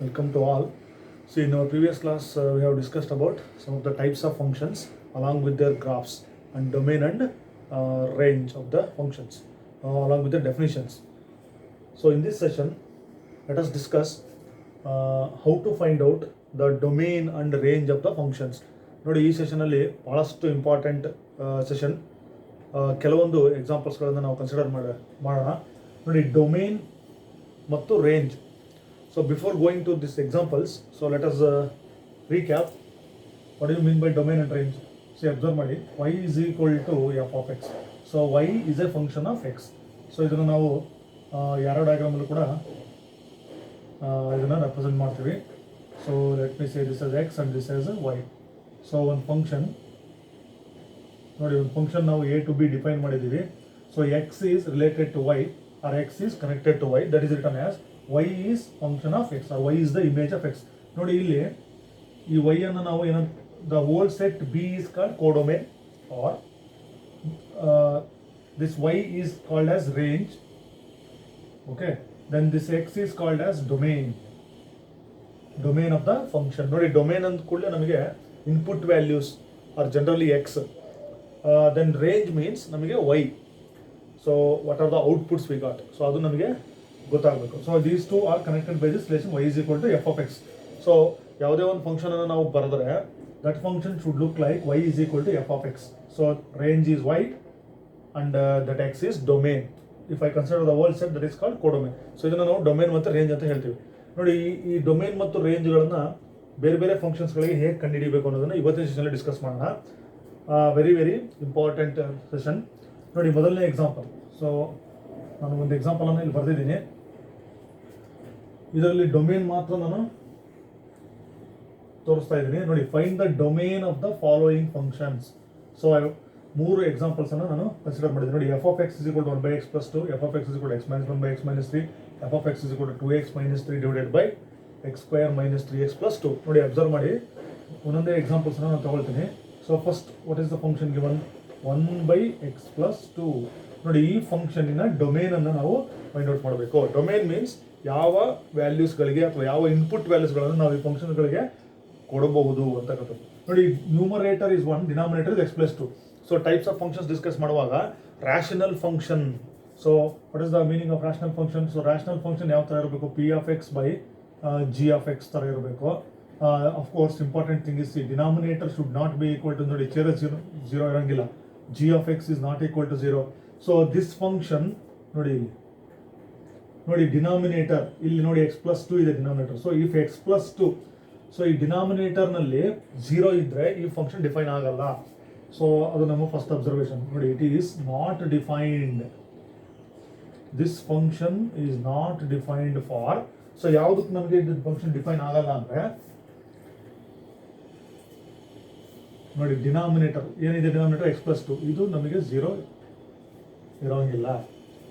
Welcome to all. So in our previous class, we have discussed about some of the types of functions along with their graphs and domain and range of the functions along with the definitions. So in this session, let us discuss how to find out the domain and range of the functions. ನೋಡಿ ಈ ಸೆಷನಲ್ಲಿ ಭಾಳಷ್ಟು important session. ಕೆಲವೊಂದು ಎಕ್ಸಾಂಪಲ್ಸ್ಗಳನ್ನು ನಾವು consider ಮಾಡೋಣ. ನೋಡಿ, domain ಮತ್ತು range. So before going to these examples, so let us recap. What do you mean by domain and range? See, observe ಮಾಡಿ, y is equal to f of x. So y is a function of x. So ಇದನ್ನು ನಾವು ಯಾರೋ ಡಯಾಗ್ರಾಮಲ್ಲೂ ಕೂಡ ಇದನ್ನು represent ಮಾಡ್ತೀವಿ. So let me say this as x and this as y. So ಒಂದು function ನೋಡಿ, ಒಂದು ಫಂಕ್ಷನ್ ನಾವು a to b ಡಿಫೈನ್ ಮಾಡಿದ್ದೀವಿ. So x is related to y or x is connected to y, that is written as y is function of x or y is the image of x. ನೋಡಿ, ಇಲ್ಲಿ ಈ y ಅನ್ನು ನಾವು ಏನಂತ, the whole set b is called codomain, or this y is called as range. Okay, then this x is called as domain of the function. ನೋಡಿ, domain ಅಂದ ಕೂಡಲೇ ನಮಗೆ input values are generally x. Then range means ನಮಗೆ y. So what are the outputs we got? So ಅದು ನಮಗೆ ಗೊತ್ತಾಗಬೇಕು. So these two are connected by this relation y is equal to f of x. So ಯಾವುದೇ ಒಂದು function ಅನ್ನು ನಾವು ಬರೆದ್ರೆ that function should look like y is equal to f of x. So range is y and that x is domain. If I consider the whole set, that is called codomain. So ಇದನ್ನು ನಾವು domain ಮತ್ತು range ಅಂತ ಹೇಳ್ತೀವಿ. ನೋಡಿ, ಈ domain ಮತ್ತು ರೇಂಜ್ಗಳನ್ನು ಬೇರೆ ಬೇರೆ ಫಂಕ್ಷನ್ಸ್ಗಳಿಗೆ ಹೇಗೆ ಕಂಡುಹಿಡಿಯಬೇಕು ಅನ್ನೋದನ್ನು ಇವತ್ತಿನ ಸೆಷನಲ್ಲಿ ಡಿಸ್ಕಸ್ ಮಾಡೋಣ. Very very important session. ನೋಡಿ, ಮೊದಲನೇ ಎಕ್ಸಾಂಪಲ್. ಸೊ ನಾನು ಒಂದು ಎಕ್ಸಾಂಪಲನ್ನು ಇಲ್ಲಿ ಬರೆದಿದ್ದೀನಿ. ಇದರಲ್ಲಿ ಡೊಮೇನ್ ಮಾತ್ರ ನಾನು ತೋರಿಸ್ತಾ ಇದ್ದೀನಿ. ನೋಡಿ, find the domain of the following functions. So ಮೂರು ಎಕ್ಸಾಂಪಲ್ಸನ್ನು ನಾನು ಕನ್ಸಿಡರ್ ಮಾಡಿದ್ದೀನಿ. ನೋಡಿ, f of X is equal to 1 by x plus 2, f of X is equal to x minus 1 by x minus 3, f of X is equal to 2x minus 3 divided by x square minus 3x plus 2. ನೋಡಿ, observe ಮಾಡಿ, ಒಂದೊಂದೇ ಎಕ್ಸಾಂಪಲ್ಸನ್ನು ನಾನು ತಗೊಳ್ತೀನಿ. So first, what is the function given? 1 by x plus 2. ನೋಡಿ, ಈ ಫಂಕ್ಷನಿನ ಡೊಮೇನನ್ನು ನಾವು find out ಮಾಡಬೇಕು. Domain means ಯಾವ ವ್ಯಾಲ್ಯೂಸ್ಗಳಿಗೆ ಅಥವಾ ಯಾವ ಇನ್ಪುಟ್ ವ್ಯಾಲ್ಯೂಸ್ಗಳನ್ನು ನಾವು ಈ ಫಂಕ್ಷನ್ಗಳಿಗೆ ಕೊಡಬಹುದು ಅಂತಕ್ಕಂಥದ್ದು. ನೋಡಿ, numerator is 1, denominator is x plus 2. So types of functions discuss ಮಾಡುವಾಗ rational function. So what is the meaning of rational function? So rational function ಯಾವ ಥರ ಇರಬೇಕು? P of X by G of X ಥರ ಇರಬೇಕು. Of course important thing is denominator should not be equal to, ನೋಡಿ, ಚೇರ zero ಇರೋಂಗಿಲ್ಲ. G of X is not equal to 0. So this function ನೋಡಿ denominator ಇಲ್ಲಿ ನೋಡಿ x plus 2 ಇದೆ denominator. So if x plus 2, so ಈ ಡಿನಾಮಿನೇಟರ್ನಲ್ಲಿ 0 ಇದ್ದರೆ ಈ ಫಂಕ್ಷನ್ ಡಿಫೈನ್ ಆಗಲ್ಲ. ಸೊ ಅದು ನಮ್ಮ ಫಸ್ಟ್ ಅಬ್ಸರ್ವೇಷನ್. ನೋಡಿ, it is not defined. This function is not defined for. So ಯಾವುದಕ್ಕೆ ನಮಗೆ ಇದು ಫಂಕ್ಷನ್ ಡಿಫೈನ್ ಆಗಲ್ಲ ಅಂದರೆ, ನೋಡಿ, ಡಿನಾಮಿನೇಟರ್ ಏನಿದೆ, ಡಿನಾಮಿನೇಟರ್ x plus 2, ಇದು ನಮಗೆ 0 ಇರೋಂಗಿಲ್ಲ.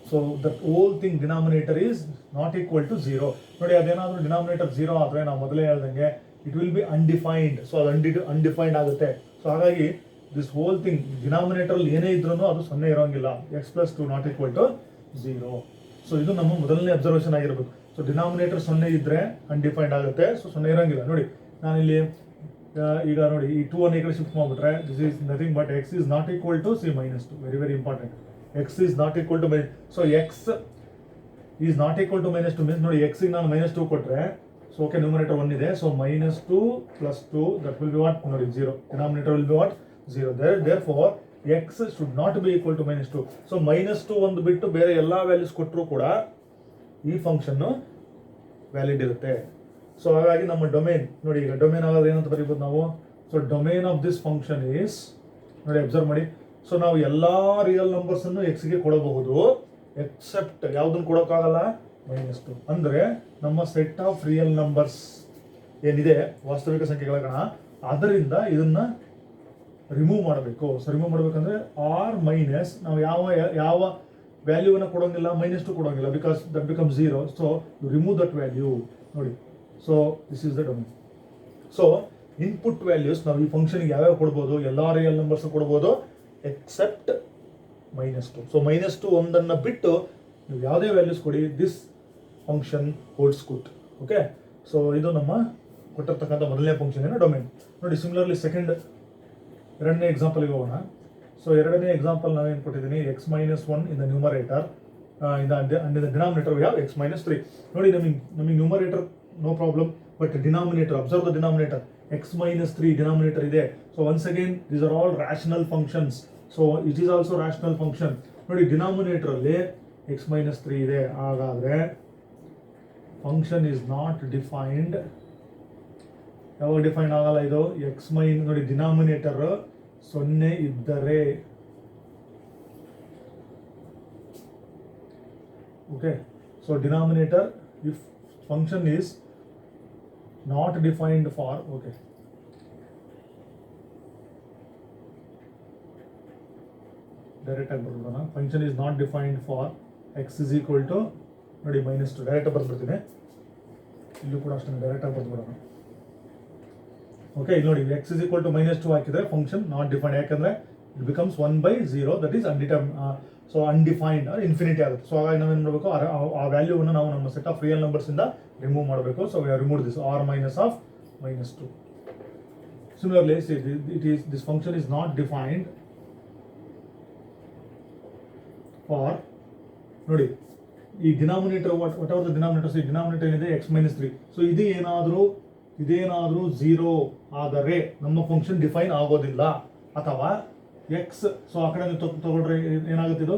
So that whole thing denominator is not equal to 0. ನೋಡಿ, ಅದೇನಾದರೂ ಡಿನಾಮಿನೇಟರ್ 0 ಆದರೆ ನಾವು ಮೊದಲೇ ಹೇಳ್ದಂಗೆ it will be undefined. So ಅದು ಅನ್ಡಿಫೈನ್ಡ್ ಆಗುತ್ತೆ. ಸೊ ಹಾಗಾಗಿ ದಿಸ್ ಹೋಲ್ ಥಿಂಗ್ ಡಿನಾಮಿನೇಟರಲ್ಲಿ ಏನೇ ಇದ್ರೂ ಅದು 0 ಇರೋಂಗಿಲ್ಲ. x plus 2 not equal to 0. So ಇದು ನಮ್ಮ ಮೊದಲನೇ ಅಬ್ಸರ್ವೇಷನ್ ಆಗಿರಬೇಕು. ಸೊ ಡಿನಾಮಿನೇಟರ್ 0 ಇದ್ದರೆ ಅನ್ಡಿಫೈನ್ಡ್ ಆಗುತ್ತೆ. ಸೊ 0 ಇರೋಂಗಿಲ್ಲ. ನೋಡಿ, ನಾನಿಲ್ಲಿ ಈಗ ನೋಡಿ, ಈ 2 ಅನ್ನು ಈ ಕಡೆ ಶಿಫ್ಟ್ ಮಾಡಿಬಿಟ್ರೆ this is nothing but x is not equal to -2. Very very important. x is not equal to so x is not equal to -2 means, ನೋಡಿ, x ಗೆ ನಾನು -2 ಕೊಟ್ಟರೆ, ಸೊ ಓಕೆ, ನ್ಯೂಮರೇಟರ್ 1 ಇದೆ. So -2 plus 2, that will be what? ನೋಡಿ, 0. Denominator will be what? 0. Therefore x should not be equal to -2. So -2 ಒಂದು ಬಿಟ್ಟು ಬೇರೆ ಎಲ್ಲ ವ್ಯಾಲ್ಯೂಸ್ ಕೊಟ್ಟರು ಕೂಡ ಈ ಫಂಕ್ಷನ್ನು ವ್ಯಾಲಿಡ್ ಇರುತ್ತೆ. ಸೊ ಹಾಗಾಗಿ ನಮ್ಮ ಡೊಮೇನ್, ನೋಡಿ, ಈಗ ಡೊಮೇನ್ ಆಗೋದು ಏನಂತ ಬರೀಬೋದು ನಾವು? So domain of this function is, ನೋಡಿ, ಅಬ್ಸರ್ವ್ ಮಾಡಿ. ಸೊ ನಾವು ಎಲ್ಲ ರಿಯಲ್ ನಂಬರ್ಸನ್ನು ಎಕ್ಸ್ಗೆ ಕೊಡಬಹುದು, ಎಕ್ಸೆಪ್ಟ್ ಯಾವುದನ್ನು ಕೊಡೋಕ್ಕಾಗಲ್ಲ? -2. ಅಂದರೆ ನಮ್ಮ ಸೆಟ್ ಆಫ್ ರಿಯಲ್ ನಂಬರ್ಸ್ ಏನಿದೆ, ವಾಸ್ತವಿಕ ಸಂಖ್ಯೆಗಳ ಗಣ, ಅದರಿಂದ ಇದನ್ನು ರಿಮೂವ್ ಮಾಡಬೇಕು. ಸೊ ರಿಮೂವ್ ಮಾಡಬೇಕಂದ್ರೆ ಆರ್ ಮೈನಸ್, ನಾವು ಯಾವ ವ್ಯಾಲ್ಯೂವನ್ನು ಕೊಡೋಂಗಿಲ್ಲ, -2 ಕೊಡೋಂಗಿಲ್ಲ, because that become 0. So you remove that value. ನೋಡಿ, so this is the domain. So input values ನಾವು ಈ ಫಂಕ್ಷನ್ಗೆ ಯಾವ್ಯಾವ ಕೊಡ್ಬೋದು? ಎಲ್ಲ ರಿಯಲ್ ನಂಬರ್ಸ್ ಕೊಡ್ಬೋದು ಎಕ್ಸೆಪ್ಟ್ -2. ಸೊ -2 ಒಂದನ್ನು ಬಿಟ್ಟು ನೀವು ಯಾವುದೇ ವ್ಯಾಲ್ಯೂಸ್ ಕೊಡಿ, this function holds good. Okay, so ಇದು ನಮ್ಮ ಕೊಟ್ಟಿರ್ತಕ್ಕಂಥ ಮೊದಲನೇ ಫಂಕ್ಷನ್ ಡೊಮೇನ್. ನೋಡಿ ಸಿಮಿಲರ್ಲಿ ಎರಡನೇ ಎಕ್ಸಾಂಪಲ್ಗೆ ಹೋಗೋಣ. ಸೊ ಎರಡನೇ ಎಕ್ಸಾಂಪಲ್ ನಾವೇನು ಕೊಟ್ಟಿದ್ದೀನಿ, X minus 1 in the numerator, in the denominator we have x minus 3. ನೋಡಿ ನಮಗೆ numerator no problem, but denominator, observe the denominator, x minus 3 denominator ಇದೆ. So once again these are all rational functions. So it is also rational function. ನೋಡಿ denominator ಅಲ್ಲಿ x minus 3 ಇದೆ, ಹಾಗಾದ್ರೆ function is not defined. ಯಾವಾಗ define ಆಗಲ್ಲ ಇದು? ನೋಡಿ denominator 0 ಇದ್ದರೆ. Okay, so denominator, if function is not defined for, okay, direct ಆಗಿ ಬರ್ಬಿಡೋಣ. Function is not defined for x is equal to ನೋಡಿ -2 ಡೈರೆಕ್ಟ್ ಆಗಿ ಬರ್ಬಿಡ್ತೀನಿ. ಇಲ್ಲೂ ಕೂಡ ಅಷ್ಟೇ ಡೈರೆಕ್ಟ್ ಆಗಿ ಬರ್ಬಿಡೋಣ. ಓಕೆ, ಇಲ್ಲಿ ನೋಡಿ x is equal to -2 ಹಾಕಿದ್ರೆ ಫಂಕ್ಷನ್ ನಾಟ್ ಡಿಫೈನ್ಡ್, ಯಾಕಂದ್ರೆ it becomes 1/0, that is so undefined or infinity ಆಗುತ್ತೆ. ಸೊ ಹಾಗಾಗಿ ನಾವೇನು ಮಾಡಬೇಕು, ಆ ವ್ಯಾಲ್ಯೂವನ್ನು ನಾವು ನಮ್ಮ ಸೆಟ್ ಆಫ್ ರಿಯಲ್ ನಂಬರ್ಸ್ ಇಂದ ರಿಮೂವ್ ಮಾಡಬೇಕು. So we have remove this r minus of -2. Similarly, see, this function is not defined for, ನೋಡಿ ಈ denominator, what ever the denominator, ಈ ಡಿನಾಮಿನೇಟರ್ ಏನಿದೆ x minus 3. ಸೊ ಇದೇನಾದರೂ 0 ಆದರೆ ನಮ್ಮ ಫಂಕ್ಷನ್ ಡಿಫೈನ್ ಆಗೋದಿಲ್ಲ. ಅಥವಾ x, ಸೊ ಆ ಕಡೆ ತಗೊಳ್ರೆ ಏನಾಗುತ್ತೆ, ಇದು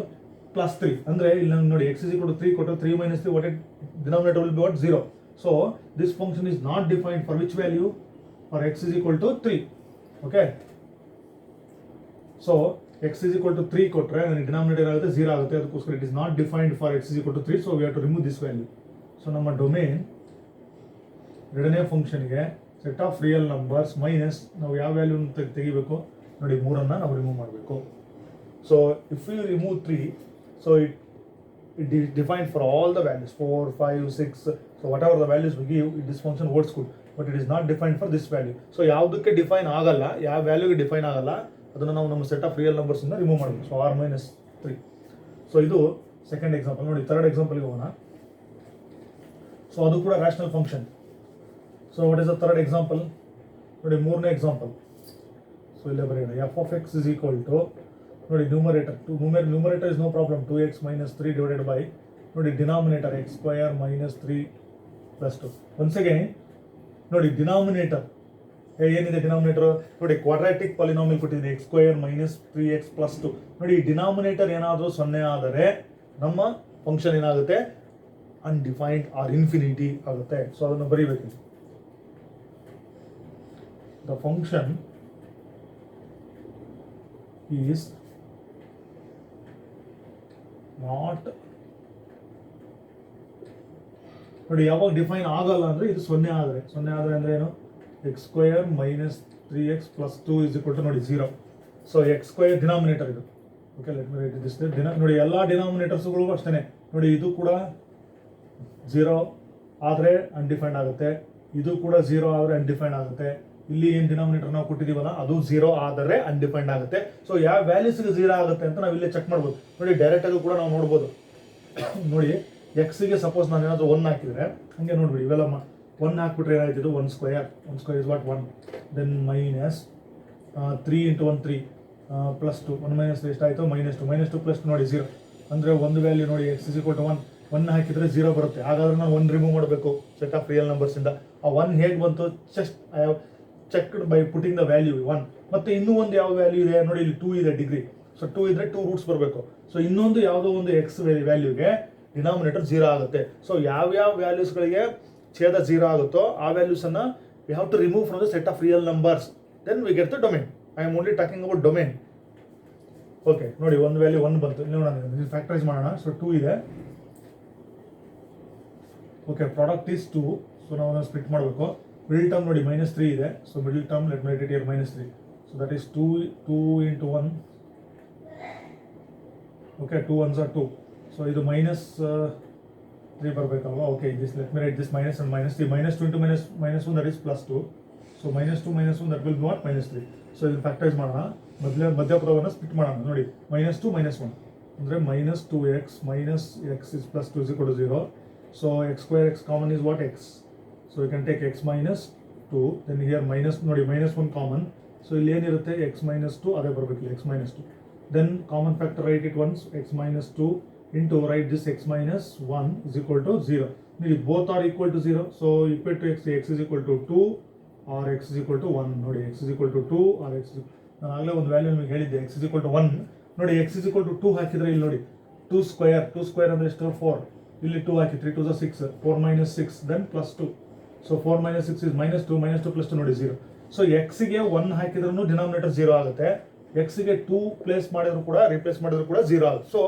+3 ಅಂದ್ರೆ ಇಲ್ಲಿ ನೋಡಿ x is equal to 3 ಕೊಟ್ಟರೆ 3 minus 3, what denominator will be what? 0. So this function is not defined for which value? For x is equal to 3. Okay, so x is equal to 3 ಕೊಟ್ಟರೆ ನನಗೆ ಡಿನಾಮಿನೇಟರ್ ಆಗುತ್ತೆ 0 ಆಗುತ್ತೆ. ಅದಕ್ಕೋಸ್ಕರ it is not defined for x is equal to 3. So we have to remove this value. So ನಮ್ಮ domain ಎರಡನೇ ಫಂಕ್ಷನ್ಗೆ set of real numbers minus ನಾವು ಯಾವ ವ್ಯಾಲ್ಯೂ ತೆಗಿಬೇಕು, ನೋಡಿ 3 ನಾವು ರಿಮೂವ್ ಮಾಡಬೇಕು. So if you remove 3, so it is defined for all the values 4, 5, 6. So whatever the values we give, this function holds good, but it is not defined for this value. So ಯಾವುದಕ್ಕೆ define ಆಗಲ್ಲ, ಯಾವ ವ್ಯಾಲ್ಯೂಗೆ define ಆಗಲ್ಲ, ಅದನ್ನು ನಾವು ನಮ್ಮ set of real numbers ಇಂದ remove ಮಾಡಬೇಕು. So r minus 3. So ಇದು ಸೆಕೆಂಡ್ ಎಕ್ಸಾಂಪಲ್. ನೋಡಿ ಥರ್ಡ್ ಎಕ್ಸಾಂಪಲ್ಗೆ ಹೋಗೋಣ. ಸೊ ಅದು ಕೂಡ rational function. So what is the third example? ನೋಡಿ ಮೂರನೇ ಎಕ್ಸಾಂಪಲ್. ಸೊ ಇಲ್ಲೇ ಬರೆಯೋಣ, f of x is equal to, ನೋಡಿ numerator is no problem, 2x minus 3 divided by, ನೋಡಿ denominator x square minus 3 plus 2. Once again ನೋಡಿ denominator ಏನಿದೆ, denominator ನೋಡಿ quadratic polynomial ಕೊಟ್ಟಿದ್ದೀನಿ, x square minus 3x plus 2. ನೋಡಿ denominator ಏನಾದರೂ 0 ಆದರೆ ನಮ್ಮ ಫಂಕ್ಷನ್ ಏನಾಗುತ್ತೆ, ಅನ್ಡಿಫೈನ್ಡ್ ಆರ್ ಇನ್ಫಿನಿಟಿ ಆಗುತ್ತೆ. ಸೊ ಅದನ್ನು ಬರೀಬೇಕು. ದ ಫಂಕ್ಷನ್ is not, ನೋಡಿ ಯಾವಾಗ ಡಿಫೈನ್ ಆಗಲ್ಲ ಅಂದ್ರೆ ಇದು 0 ಆದರೆ ಅಂದ್ರೆ ಏನು, x square minus 3x plus 2 is equal to ನೋಡಿ 0. ಸೊ x square ಡಿನಾಮಿನೇಟರ್ ಇದು. Okay, let me write this. ನೋಡಿ ಎಲ್ಲ ಡಿನಾಮಿನೇಟರ್ಸ್ಗಳು ಅಷ್ಟೇ. ನೋಡಿ ಇದು ಕೂಡ 0 ಆದರೆ ಅನ್ಡಿಫೈನ್ಡ್ ಆಗುತ್ತೆ, ಇದು ಕೂಡ 0 ಆದರೆ ಅನ್ಡಿಫೈನ್ಡ್ ಆಗುತ್ತೆ. ಇಲ್ಲಿ ಏನು ಡಿನಾಮಿನೇಟರ್ ನಾವು ಕೊಟ್ಟಿದ್ದೀವಲ್ಲ ಅದು 0 ಆದರೆ ಅನ್ಡಿಫೈನ್ಡ್ ಆಗುತ್ತೆ. ಸೊ ಯಾವ ವ್ಯಾಲ್ಯೂಸ್ಗೆ 0 ಆಗುತ್ತೆ ಅಂತ ನಾವು ಇಲ್ಲೇ ಚೆಕ್ ಮಾಡ್ಬೋದು. ನೋಡಿ ಡೈರೆಕ್ಟ್ ಆಗಿ ಕೂಡ ನಾವು ನೋಡ್ಬೋದು. ನೋಡಿ ಎಕ್ಸ್ಗೆ ಸಪೋಸ್ ನಾನು ಏನಾದರೂ 1 ಹಾಕಿದರೆ, ಹಂಗೆ ನೋಡ್ಬಿಡಿ, ಇವೆಲ್ಲ 1 ಹಾಕ್ಬಿಟ್ರೆ ಏನಾಯ್ತಿದ್ದು, 1 square is what 1, then minus 3 into 1 3 plus 2, 1 minus 3 ಎಷ್ಟಾಯಿತು, -2 ಪ್ಲಸ್ 2 ನೋಡಿ 0. ಅಂದರೆ ಒಂದು ವ್ಯಾಲ್ಯೂ ನೋಡಿ x is equal to 1 ಹಾಕಿದರೆ 0 ಬರುತ್ತೆ. ಹಾಗಾದ್ರೆ ನಾವು 1 ರಿಮೂವ್ ಮಾಡಬೇಕು ಸೆಟ್ ಆಫ್ ರಿಯಲ್ ನಂಬರ್ಸಿಂದ. ಆ 1 ಹೇಗೆ ಬಂತು, just I have checked by putting the value 1. ಮತ್ತೆ ಇನ್ನೂ ಒಂದು ಯಾವ ವ್ಯಾಲ್ಯೂ ಇದೆ ನೋಡಿ, ಇಲ್ಲಿ 2 ಇದೆ ಡಿಗ್ರಿ. ಸೊ 2 ಇದ್ರೆ 2 ರೂಟ್ಸ್ ಬರಬೇಕು. ಸೊ ಇನ್ನೊಂದು ಯಾವುದೋ ಒಂದು ಎಕ್ಸ್ ವ್ಯಾಲ್ಯೂಗೆ ಡಿನಾಮಿನೇಟರ್ 0 ಆಗುತ್ತೆ. ಸೊ ಯಾವ್ಯಾವ ವ್ಯಾಲ್ಯೂಸ್ಗಳಿಗೆ ಛೇದ 0 ಆಗುತ್ತೋ ಆ ವ್ಯಾಲ್ಯೂಸನ್ನು we have to remove from the set of real numbers, then we get the domain. I am only talking about domain. Okay, ನೋಡಿ ಒಂದು ವ್ಯಾಲ್ಯೂ 1 ಬಂತು, ಇಲ್ಲಿ ನೋಡೋಣ, ಫ್ಯಾಕ್ಟರೈಸ್ ಮಾಡೋಣ. ಸೊ 2 ಇದೆ. Okay, product is 2. ಸೊ ನಾವು ಸ್ಪ್ಲಿಟ್ ಮಾಡಬೇಕು. ಮಿಡಲ್ ಟರ್ಮ್ ನೋಡಿ -3 ಇದೆ. So middle term let me write it here -3. So that is 2 into 1. Okay, 2 ones are 2. So ಇದು -3 ಬರಬೇಕಲ್ವಾ. Okay, this let me write this minus and -3. -2 into -1 that is +2. So -2 -1 that will be what -3. So ಇದು factorise ಮಾಡೋಣ. ಮಧ್ಯಪದವನ್ನು split ಮಾಡೋಣ. ನೋಡಿ -2 -1 ಅಂದರೆ -2x minus x is +2 is equal to 0. So x square x common is what, x. So you can take x minus 2, then here minus ನೋಡಿ -1 common, so ಇಲ್ಲಿ ಏನಿರುತ್ತೆ x minus 2 ಅದೇ ಬರಬೇಕು, x minus 2, then common factor right it once, x minus 2 into write this x minus 1 is equal to 0. Need both are equal to 0, so equate to x is equal to 2 or x is equal to 1. ನೋಡಿ x is equal to 2 or x is, ನಾನು ಆಗಲೇ ಒಂದು value ನಿಮಗೆ ಹೇಳಿದ್ದೆ, x is equal to 1. ನೋಡಿ x is equal to 2 ಹಾಕಿದ್ರೆ ಇಲ್ಲಿ ನೋಡಿ 2 ಸ್ಕ್ವೇರ್ ಅಂದರೆ ಎಷ್ಟು 4, ಇಲ್ಲಿ 2 ಹಾಕಿ 3 2 6, 4 minus 6 then plus 2, so 4 minus 6 is minus 2 plus 2 ನೋಡಿ 0. ಸೊ x ಗೆ 1 ಹಾಕಿದ್ರೂ ಡಿನಾಮಿನೇಟರ್ 0 ಆಗುತ್ತೆ, x ಗೆ 2 ರಿಪ್ಲೇಸ್ ಮಾಡಿದ್ರು ಕೂಡ 0 ಆಗುತ್ತೆ. So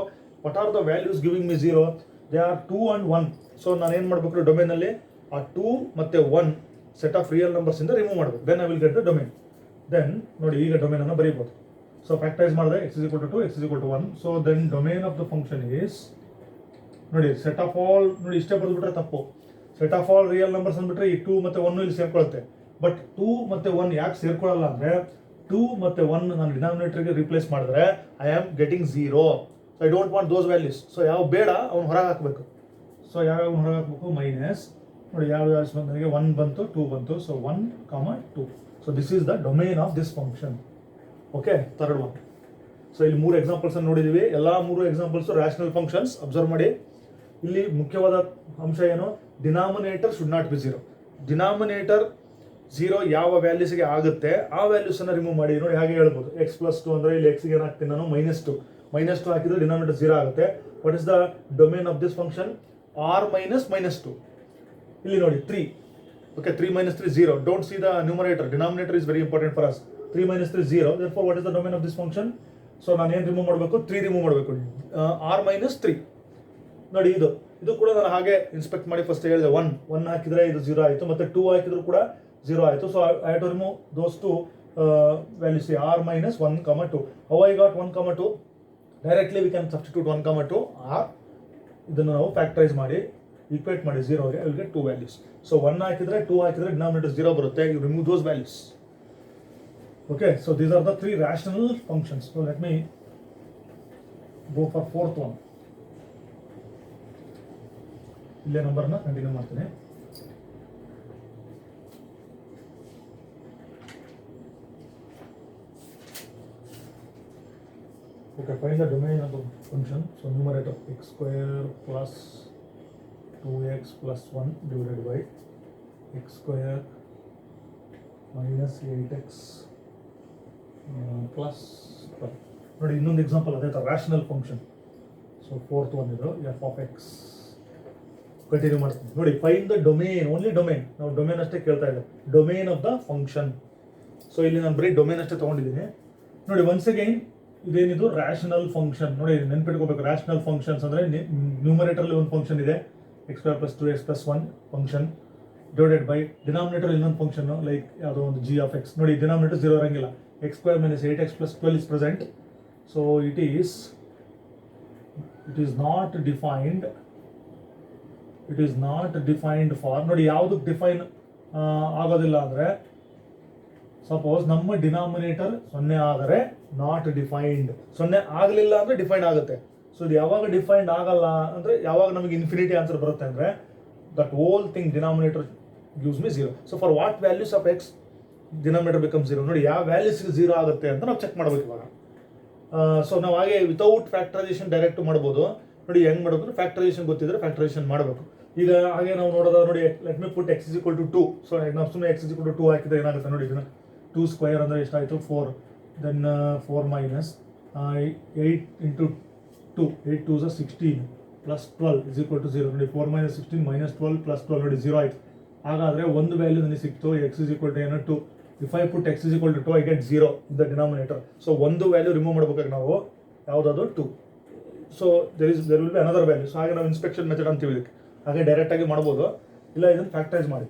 what are the values giving me 0? They are 2 and 1. So ನಾನು ಏನು ಮಾಡಬೇಕು, ಡೊಮೇನಲ್ಲಿ ಆ 2 ಮತ್ತೆ 1 ಸೆಟ್ ಆಫ್ ರಿಯಲ್ ನಂಬರ್ಸ್ ಇಂದ ರಿಮೂವ್ ಮಾಡಬೇಕು, then I will get the domain. Then ನೋಡಿ ಈಗ ಡೊಮೇನ್ ಅನ್ನು ಬರೀಬಹುದು. ಸೊ ಫ್ಯಾಕ್ಟರೈಸ್ ಮಾಡಿದ್ರೆ x is equal to 2, x is equal to 1. So then domain of the function is, ನೋಡಿ ಸೆಟ್ ಆಫ್ ಆಲ್, ನೋಡಿ ಇಷ್ಟೇ ಬರೆದ್ಬಿಟ್ರೆ ತಪ್ಪು, set of all real numbers ಅಂದ್ಬಿಟ್ರೆ ಈ 2 ಮತ್ತೆ 1 ಇಲ್ಲಿ ಸೇರ್ಕೊಳ್ಳುತ್ತೆ. ಬಟ್ 2 ಮತ್ತೆ 1 ಯಾಕೆ ಸೇರ್ಕೊಳ್ಳಲ್ಲ ಅಂದ್ರೆ 2 ಮತ್ತೆ 1 ನಾನು ಡಿನಾಮಿನೇಟರ್ಗೆ ರಿಪ್ಲೇಸ್ ಮಾಡಿದ್ರೆ I am getting 0. So I don't want those values. So ಯಾವ ಬೇಡ ಅವ್ನು ಹೊರಗೆ ಹಾಕಬೇಕು. ಸೊ ಯಾವ್ಯಾವ ಹೊರಗೆ ಹಾಕಬೇಕು, ಮೈನಸ್ ನೋಡಿ ಯಾವ ವ್ಯಾಲ್ಯೂಸ್ ಬಂತು ನನಗೆ, 1 ಬಂತು 2 ಬಂತು, so 1, 2. So this is the domain of this function. Okay, third one. So ಇಲ್ಲಿ 3 ಎಕ್ಸಾಂಪಲ್ಸ್ ಅನ್ನು ನೋಡಿದೀವಿ, ಎಲ್ಲ 3 ಎಕ್ಸಾಂಪಲ್ಸ್ ರ್ಯಾಷನಲ್ ಫಂಕ್ಷನ್ಸ್. ಅಬ್ಸರ್ವ್ ಮಾಡಿ, ಇಲ್ಲಿ ಮುಖ್ಯವಾದ ಅಂಶ ಏನು, denominator should not B 0. Denominator 0 ಯಾವ ವ್ಯಾಲ್ಯೂಸ್ಗೆ ಆಗುತ್ತೆ ಆ ವ್ಯಾಲ್ಯೂಸ್ ಅನ್ನ ರಿಮೂವ್ ಮಾಡಿ. ನೋಡಿ ಹಾಗೆ ಹೇಳ್ಬೋದು, x+2 ಅಂದ್ರೆ ಇಲ್ಲಿ x ಗೆ ಏನು ಹಾಕ್ತೀನಿ ನಾನು, -2 ಹಾಕಿದ್ರೆ ಡಿನಾಮಿನೇಟರ್ 0 ಆಗುತ್ತೆ. What is the domain of this function, r -2. ಇಲ್ಲಿ ನೋಡಿ 3. Okay, 3 - 3 0. Don't see the numerator, denominator is very important for us. 3 - 3 0. therefore what is the domain of this function? So ನಾನು ಏನು ರಿಮೂವ್ ಮಾಡಬೇಕು, 3 ರಿಮೂವ್ ಮಾಡಬೇಕು, r -3. ನೋಡಿ ಇದು ಕೂಡ ನಾನು ಹಾಗೆ ಇನ್ಸ್ಪೆಕ್ಟ್ ಮಾಡಿ ಫಸ್ಟ್ ಹೇಳಿದೆ, 1 ಹಾಕಿದ್ರೆ ಇದು 0 ಆಯಿತು, ಮತ್ತೆ 2 ಹಾಕಿದ್ರು ಕೂಡ 0 ಆಯಿತು. So I have to remove those 2 values, r -1, 2. How I got 1, 2? Directly we can substitute 1, 2 or, ಇದನ್ನು ನಾವು ಫ್ಯಾಕ್ಟರೈಸ್ ಮಾಡಿ ಈಕ್ವೇಟ್ ಮಾಡಿ 0ಗೆ, ವಿಲ್ ಗೆಟ್ 2 ವ್ಯಾಲ್ಯೂಸ್. ಸೊ 1 ಹಾಕಿದ್ರೆ 2 ಹಾಕಿದ್ರೆ ಡಿನಾಮಿನೇಟರ್ 0 ಬರುತ್ತೆ, you remove those values. Okay, so these are the 3 rational functions. So let me go for fourth one. ಇಲ್ಲೇ ನಂಬರ್ನ ಕಂಟಿನ್ಯೂ ಮಾಡ್ತೀನಿ. Okay, find the domain of the function. So numerator x² plus 2x plus 1 divided by x² minus 8x plus 12. ನೋಡಿ ಇನ್ನೊಂದು example ಅದೇ ಥರ rational function. So fourth one ಇದು f of x. Continue ಮಾಡ್ತೀನಿ. ನೋಡಿ, find the domain, only domain, ನಾವು domain ಅಷ್ಟೇ ಕೇಳ್ತಾ ಇದ್ದೇವೆ, domain of the function. So ಇಲ್ಲಿ ನಾನು ಬರೀ ಡೊಮೇನ್ ಅಷ್ಟೇ ತೊಗೊಂಡಿದ್ದೀನಿ. ನೋಡಿ ಒನ್ಸ್ ಅಗೈನ್ ಇದೇನಿದು ರ್ಯಾಷನಲ್ ಫಂಕ್ಷನ್. ನೋಡಿ ನೆನ್ಪಿಟ್ಕೋಬೇಕು, ರ್ಯಾಷನಲ್ ಫಂಕ್ಷನ್ಸ್ ಅಂದರೆ ನ್ಯೂಮರೇಟರ್ಲಿ ಒಂದು ಫಂಕ್ಷನ್ ಇದೆ x² plus 2x plus 1 function divided by denominator ಇನ್ನೊಂದು ಫಂಕ್ಷನ್ ಲೈಕ್ ಯಾವುದೋ ಒಂದು g of x. ನೋಡಿ ಡಿನಾಮಿನೇಟರ್ 0 ಇರಂಗಿಲ್ಲ, x² minus 8x plus 12 is present. So it is not defined for, ನೋಡಿ ಯಾವುದಕ್ಕೆ ಡಿಫೈನ್ ಆಗೋದಿಲ್ಲ ಅಂದರೆ, ಸಪೋಸ್ ನಮ್ಮ ಡಿನಾಮಿನೇಟರ್ 0 ಆದರೆ ನಾಟ್ ಡಿಫೈನ್ಡ್, 0 ಆಗಲಿಲ್ಲ ಅಂದರೆ ಡಿಫೈನ್ಡ್ ಆಗುತ್ತೆ. ಸೊ ಇದು ಯಾವಾಗ ಡಿಫೈನ್ಡ್ ಆಗಲ್ಲ ಅಂದರೆ ಯಾವಾಗ ನಮಗೆ ಇನ್ಫಿನಿಟಿ ಆನ್ಸರ್ ಬರುತ್ತೆ ಅಂದರೆ that whole thing denominator gives me 0. So for what values of X denominator become 0. ನೋಡಿ ಯಾವ ವ್ಯಾಲ್ಯೂಸ್ಗೆ 0 ಆಗುತ್ತೆ ಅಂತ ನಾವು ಚೆಕ್ ಮಾಡಬೇಕು ಇವಾಗ. ಸೊ ನಾವು ಹಾಗೆ ವಿತೌಟ್ ಫ್ಯಾಕ್ಟರೈಸೇಷನ್ ಡೈರೆಕ್ಟ್ ಮಾಡ್ಬೋದು. ನೋಡಿ ಹೆಂಗೆ ಮಾಡೋದು, ಫ್ಯಾಕ್ಟರೈಸೇಷನ್ ಗೊತ್ತಿದ್ರೆ ಫ್ಯಾಕ್ಟರೈಸೇಷನ್ ಮಾಡಬೇಕು. ಈಗ ಹಾಗೆ ನಾವು ನೋಡೋದು, ನೋಡಿ let me put x is equal to 2. So ನಾವು ಸುಮ್ಮನೆ x is equal to 2 ಹಾಕಿದ್ರೆ ಏನಾಗುತ್ತೆ ನೋಡಿ, ಇದನ್ನು 2 ಸ್ಕ್ವೇರ್ ಅಂದರೆ ಎಷ್ಟಾಯಿತು 4, then 4 minus 8 into 2, 8 2s are 16 plus 12 is equal to 0. ನೋಡಿ 4 minus 16 minus 12 plus 12 ನೋಡಿ 0 ಆಯಿತು. ಹಾಗಾದರೆ ಒಂದು ವ್ಯಾಲ್ಯೂ ನನಗೆ ಸಿಕ್ತು, x is equal to ಏನು 2. If I put x is equal to 2 I get 0 in the denominator. So ಒಂದು ವ್ಯಾಲ್ಯೂ ರಿಮೂವ್ ಮಾಡಬೇಕಾದ್ರೆ ನಾವು ಯಾವುದಾದ್ರು 2. So there will be another value. So ಹಾಗೆ ನಾವು ಇನ್ಸ್ಪೆಕ್ಷನ್ ಮೆಥಡ್ ಅಂತೀವಿ ಇದಕ್ಕೆ, ಹಾಗೆ ಡೈರೆಕ್ಟಾಗಿ ಮಾಡ್ಬೋದು, ಇಲ್ಲ ಇದನ್ನು ಫ್ಯಾಕ್ಟರೈಸ್ ಮಾಡಿ.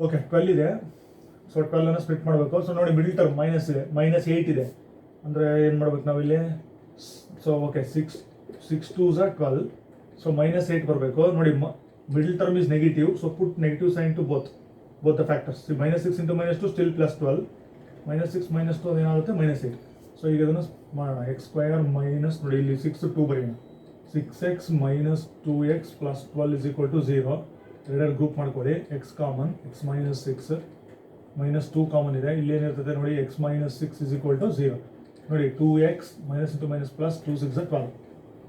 ಓಕೆ, 12 ಇದೆ. ಸೊ 12 ಸ್ಪ್ಲಿಟ್ ಮಾಡಬೇಕು. ಸೊ ನೋಡಿ ಮಿಡಲ್ ಟರ್ಮ್ ಮೈನಸ್ ಇದೆ, -8 ಇದೆ ಅಂದರೆ ಏನು ಮಾಡ್ಬೇಕು ನಾವಿಲ್ಲಿ. So okay, 6 2s are 12. So -8 ಬರಬೇಕು. ನೋಡಿ middle term is negative, so put negative sign to both the factors. -6 into -2 still +12, -6 -2 ಅದೇನಾಗುತ್ತೆ -8. ಸೊ ಈಗ ಅದನ್ನು ಮಾಡೋಣ, x² ಮೈನಸ್, ನೋಡಿ ಇಲ್ಲಿ 6 2 ಬರೆಯೋಣ, 6x minus 2x plus 12 is equal to 0. ಎರಡೆರಡು ಗ್ರೂಪ್ ಮಾಡ್ಕೊಳ್ಳಿ. X common, x minus 6 minus 2 common ಇದೆ. ಇಲ್ಲಿ ಏನಿರ್ತದೆ ನೋಡಿ, x minus 6 is equal to 0. ನೋಡಿ 2x minus into minus plus 2 6 12.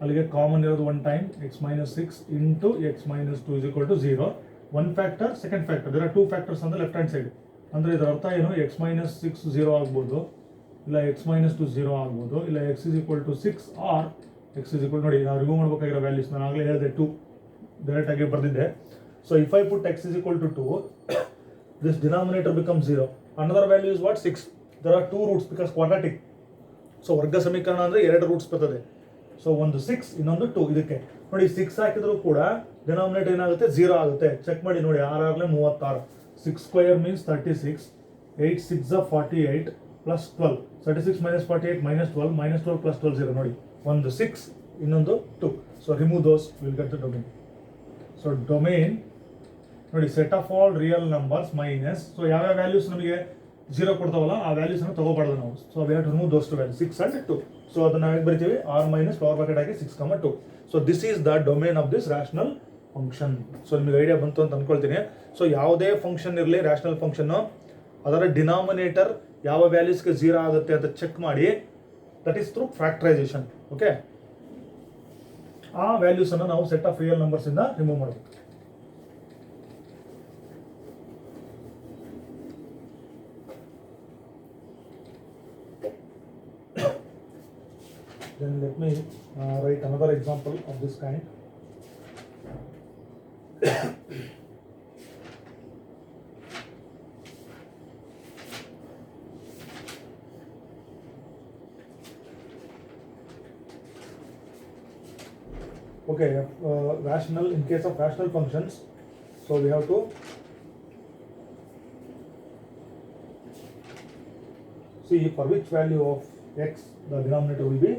ಅಲ್ಲಿಗೆ ಕಾಮನ್ ಇರೋದು one time x minus 6 into x minus 2 is equal to 0. One factor, second factor, ಇದರ two factors ಅಂದರೆ left hand side. ಅಂದರೆ ಇದರ ಅರ್ಥ ಏನು, ಎಕ್ಸ್ ಮೈನಸ್ 6 0 ಆಗ್ಬೋದು, ಇಲ್ಲ ಎಕ್ಸ್ ಮೈನಸ್ 2 0 ಆಗ್ಬೋದು, ಇಲ್ಲ x is equal to 6 or x is equal, ನೋಡಿ ನಾವು ರಿಮೂವ್ ಮಾಡಬೇಕಾಗಿರೋ ವ್ಯಾಲ್ಯೂಸ್ ನಾನು ಆಗಲೇ ಹೇಳಿದೆ 2 ಡೈರೆಕ್ಟ್ ಆಗಿ ಬರೆದಿದ್ದೆ. So if I put X is equal to 2, this denominator becomes 0. Another value is what, 6. There are two roots because quadratic. So ವರ್ಗ ಸಮೀಕರಣ ಅಂದರೆ ಎರಡು ರೂಟ್ಸ್ ಬರ್ತದೆ. ಸೊ ಒಂದು 6 ಇನ್ನೊಂದು 2. ಇದಕ್ಕೆ ನೋಡಿ 6 ಹಾಕಿದ್ರು ಕೂಡ ಡಿನಾಮಿನೇಟರ್ ಏನಾಗುತ್ತೆ, 0 ಆಗುತ್ತೆ. ಚೆಕ್ ಮಾಡಿ ನೋಡಿ, 6 ಆಗಲೇ 36. 6 square means 36. 8 6 48 plus 12. 36 minus 48 minus 12 minus 12 plus 12 0. ನೋಡಿ ಒಂದು 6 ಇನ್ನೊಂದು 2. So remove those, will get the domain. So domain ನೋಡಿ, set of all real numbers minus, so ಯಾವ್ಯಾವ ವ್ಯಾಲ್ಯೂಸ್ ನಮಗೆ 0 ಕೊಡ್ತಾವಲ್ಲ ಆ ವ್ಯಾಲ್ಯೂಸ್ ಅನ್ನು ತಗೋಬಾರ್ದು ನಾವು. So we have to remove those two value 6 and 2. So ಅದನ್ನ ಹೇಗೆ ಬರಿತೀವಿ, r ಮೈನಸ್ ಪವರ್ ಬ್ರಾಕೆಟ್ ಆಗಿ 6, 2. So this is the domain of this rational function. So ನಿಮಗೆ ಐಡಿಯಾ ಬಂತು ಅಂತ ಅನ್ಕೊಳ್ತೀನಿ. ಸೊ ಯಾವುದೇ ಫಂಕ್ಷನ್ ಇರಲಿ, ರ್ಯಾಷನಲ್ ಫಂಕ್ಷನ್, ಅದರ ಡಿನಾಮಿನೇಟರ್ ಯಾವ ವ್ಯಾಲ್ಯೂಸ್ಗೆ 0 ಆಗುತ್ತೆ ಅಂತ ಚೆಕ್ ಮಾಡಿ, that is through factorisation. Okay, ಆ ವ್ಯಾಲ್ಯೂಸ್ ಅನ್ನು ನಾವು ಸೆಟ್ ಆಫ್ ರಿಯಲ್ ನಂಬರ್ಸ್ ಇಂದ ರಿಮೂವ್ ಮಾಡಬೇಕು. Then let me write another example of this kind. Okay, rational, in case of rational functions, so we have to see for which value of x the denominator will be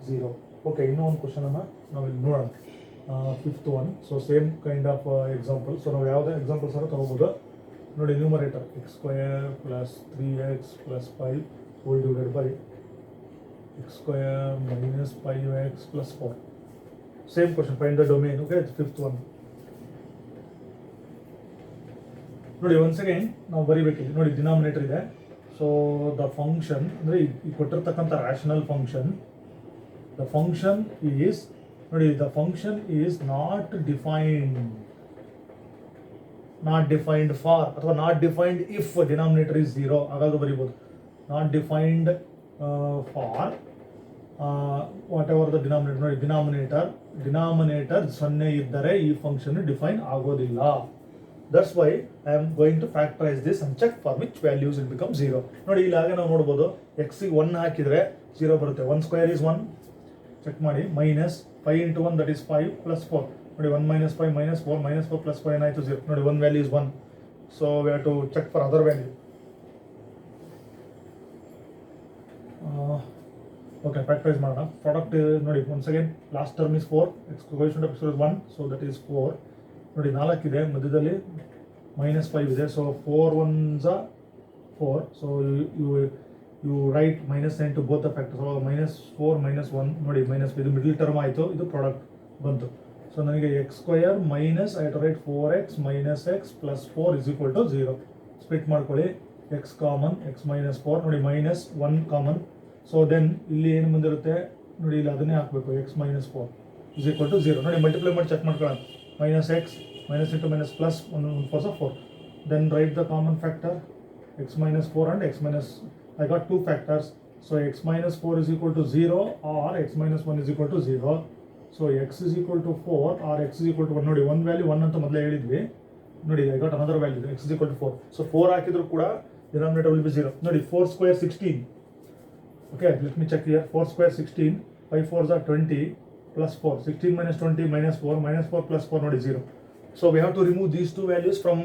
0. Okay, ಇನ್ನೊಂದು question ಅನ್ನ ನಾವು ಇಲ್ಲಿ ನೋಡೋಣ. Fifth one. So same kind of example. So ನಾವು ಯಾವುದೇ examples ಅನ್ನು ತಗೋಬಹುದು. ನೋಡಿ, numerator X square plus 3x plus 5 whole divided by X square minus 5x plus 4. Same question, find the domain. Okay, fifth one. ನೋಡಿ once again ನಾವು ಬರಿಬೇಕಿಲ್ಲ. ನೋಡಿ denominator ಇದೆ. So the function ಅಂದರೆ ಈ ಕೊಟ್ಟಿರ್ತಕ್ಕಂಥ rational function, the function is, ನೋಡಿ the function is not defined for ಅಥವಾ not defined if denominator is 0 ಹಾಗಾದ್ರೂ ಬರೀಬಹುದು. not defined for whatever the denominator. ನೋಡಿ ಡಿನಾಮಿನೇಟರ್ 0 ಇದ್ದರೆ ಈ ಫಂಕ್ಷನ್ ಡಿಫೈನ್ ಆಗೋದಿಲ್ಲ. That's why I am going to factorise this and check for which values it become 0. ನೋಡಿ ಇಲ್ಲಿ ಹಾಗೆ ನಾವು ನೋಡ್ಬೋದು, ಎಕ್ಸಿಗೆ 1 ಹಾಕಿದ್ರೆ 0 ಬರುತ್ತೆ. 1 ಸ್ಕ್ವೇರ್ ಈಸ್ 1. ಚೆಕ್ ಮಾಡಿ, minus 5 into 1 that is 5 plus 4. ನೋಡಿ 1 ಮೈನಸ್ 5 ಮೈನಸ್ 4 ಮೈನಸ್ 4 ಪ್ಲಸ್ 5 ಏನಾಯಿತು 0. ನೋಡಿ 1 value is 1. So we have to check for other value. Okay, factorise ಮಾಡೋಣ. ಪ್ರಾಡಕ್ಟ್ ನೋಡಿ once again, last term is 4, x coefficient of x is 1, so that is 4. ನೋಡಿ 4 ಇದೆ, ಮಧ್ಯದಲ್ಲಿ minus 5 ಇದೆ. ಸೊ 4 1s are 4. So you write minus sign to both the factors. So minus 4 minus 1 ನೋಡಿ minus, ಇದು middle term ಆಯಿತು, ಇದು product ಬಂತು. ಸೊ ನನಗೆ x square minus I to write 4x minus x plus 4 is equal to 0. Split ಮಾಡ್ಕೊಳ್ಳಿ, x common, x minus 4, ನೋಡಿ minus 1 common. So then ಇಲ್ಲಿ ಏನು ಬಂದಿರುತ್ತೆ ನೋಡಿ, ಇಲ್ಲಿ ಅದನ್ನೇ ಹಾಕಬೇಕು, x minus 4 is equal to 0. ನೋಡಿ ಮಲ್ಟಿಪ್ಲೈ ಮಾಡಿ ಚೆಕ್ ಮಾಡ್ಕೊಳ್ಳೋಣ. Minus x minus into minus plus 1 4 4. Then write the common factor x minus 4 and x minus, I got two factors. So x minus 4 is equal to 0 or x minus 1 is equal to 0. So x is equal to 4 or x is equal to 1. ನೋಡಿ 1 value 1 ಅಂತ ಮೊದಲೇ ಹೇಳಿದ್ವಿ. ನೋಡಿ I got another value, x is equal to 4. So 4 ಹಾಕಿದ್ರು ಕೂಡ denominator will be 0. ನೋಡಿ 4 square 16. Okay, let me check here. 4 square 16, 5 4s are 20 plus 4. 16 minus 20 minus 4 plus 4 ನೋಡಿ 0. So we have to remove these two values from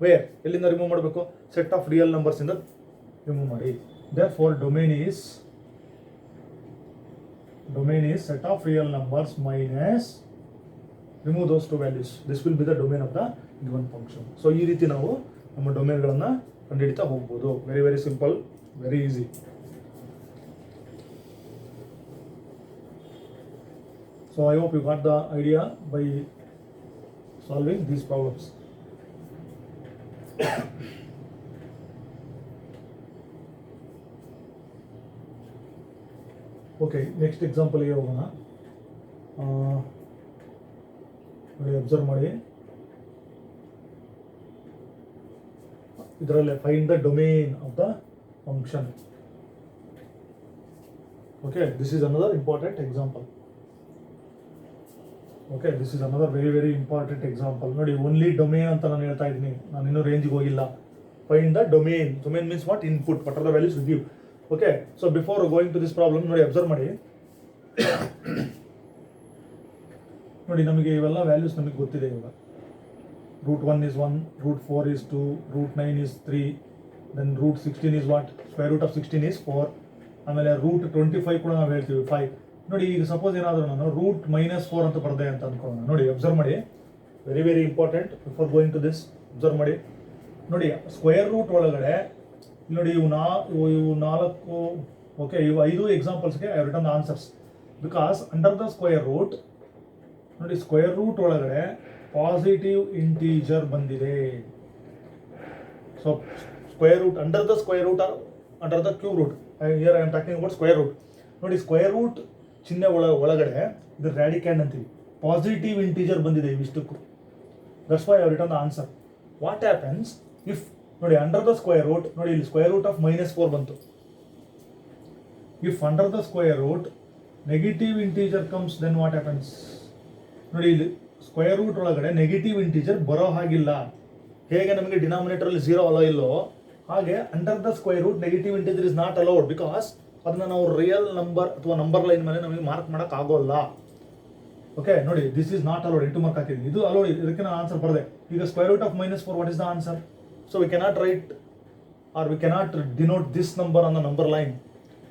where? ಎಲ್ಲಿಂದ remove ಮಾಡಬೇಕು? Set of real numbers ಇಂದ remove ಮಾಡಿ. Therefore domain is set of real numbers minus, remove those two values. This will be the domain of the given function. So ಈ ರೀತಿ ನಾವು ನಮ್ಮ ಡೊಮೇನ್ಗಳನ್ನು ಕಂಡುಹಿಡಿತಾ ಹೋಗ್ಬೋದು. Very very simple, very easy. So I hope you got the idea by solving these problems. Okay, next ಎಕ್ಸಾಂಪಲ್ಗೆ ಹೋಗೋಣ. ನೋಡಿ, observe ಮಾಡಿ. ಇದರಲ್ಲಿ find the domain of the function. Okay, this is another important example. Okay, this is another very very important example. ನೋಡಿ, only domain ಅಂತ ನಾನು ಹೇಳ್ತಾ ಇದ್ದೀನಿ, ನಾನು ಇನ್ನೂ ರೇಂಜ್ಗೆ ಹೋಗಿಲ್ಲ. Find the domain. Domain means what? Input. What are the values with you? Okay, so before going to this problem, ನೋಡಿ ಅಬ್ಸರ್ವ್ ಮಾಡಿ. ನೋಡಿ, ನಮಗೆ ಇವೆಲ್ಲ ವ್ಯಾಲ್ಯೂಸ್ ನಮಗೆ ಗೊತ್ತಿದೆ ಇವಾಗ. √1 is 1, √4 is 2, √9 is 3, then √16 is what? Square root of 16 is 4. ಆಮೇಲೆ √25 ಕೂಡ ನಾವು ಹೇಳ್ತೀವಿ 5. ನೋಡಿ, ಈಗ ಸಪೋಸ್ ಏನಾದರೂ ನಾನು √-4 ಅಂತ ಬರದೆ ಅಂತ ಅನ್ಕೊಳ್ಳೋಣ. ನೋಡಿ, ಅಬ್ಸರ್ವ್ ಮಾಡಿ, very very important before going to this. Observe ಮಾಡಿ. ನೋಡಿ, ಸ್ಕ್ವೇರ್ ರೂಟ್ ಒಳಗಡೆ ನೋಡಿ ಇವು 4. ಓಕೆ, ಇವು 5 ಎಕ್ಸಾಂಪಲ್ಸ್ಗೆ I return the answers because under the square root, ನೋಡಿ ಸ್ಕ್ವೇರ್ ರೂಟ್ ಒಳಗಡೆ ಪಾಸಿಟಿವ್ ಇಂಟೀಜರ್ ಬಂದಿದೆ. So square root under the square root, under the cube root, here I am talking about square root. ನೋಡಿ, square root ಚಿಹ್ನೆ ಒಳಗಡೆ ಇದು radicand ಅಂತೀವಿ. Positive integer ಬಂದಿದೆ ಇವಿಷ್ಟಕ್ಕೂ. That's why I return the answer. What happens if, ನೋಡಿ under the square root, ನೋಡಿ ಇಲ್ಲಿ ಸ್ಕ್ವೇರ್ ರೂಟ್ ಆಫ್ -4 ಬಂತು. If under the square root negative integer comes, then what happens? ನೋಡಿ, ಇಲ್ಲಿ ಸ್ಕ್ವೇರ್ ರೂಟ್ ಒಳಗಡೆ negative integer ಬರೋ ಹಾಗಿಲ್ಲ. ಹೇಗೆ ನಮಗೆ ಡಿನಾಮಿನೇಟರ್ ಅಲ್ಲಿ 0 ಅಲೋ ಇಲ್ಲೋ, ಹಾಗೆ under the square root negative integer is not allowed because ಅದನ್ನ ನಾವು ರಿಯಲ್ ನಂಬರ್ ಅಥವಾ ನಂಬರ್ ಲೈನ್ ಮೇಲೆ ನಮಗೆ ಮಾರ್ಕ್ ಮಾಡಕ್ ಆಗೋಲ್ಲ. ಓಕೆ, ನೋಡಿ, this is not allowed. Into mark ಹಾಕಿದ್ವಿ, ಇದು ಅಲೌಡ್. ಇದಕ್ಕೆ ನಾನು ಆನ್ಸರ್ ಬರದೆ. ಈಗ square root of -4, what is the answer? So we cannot write or we cannot denote this number on the number line.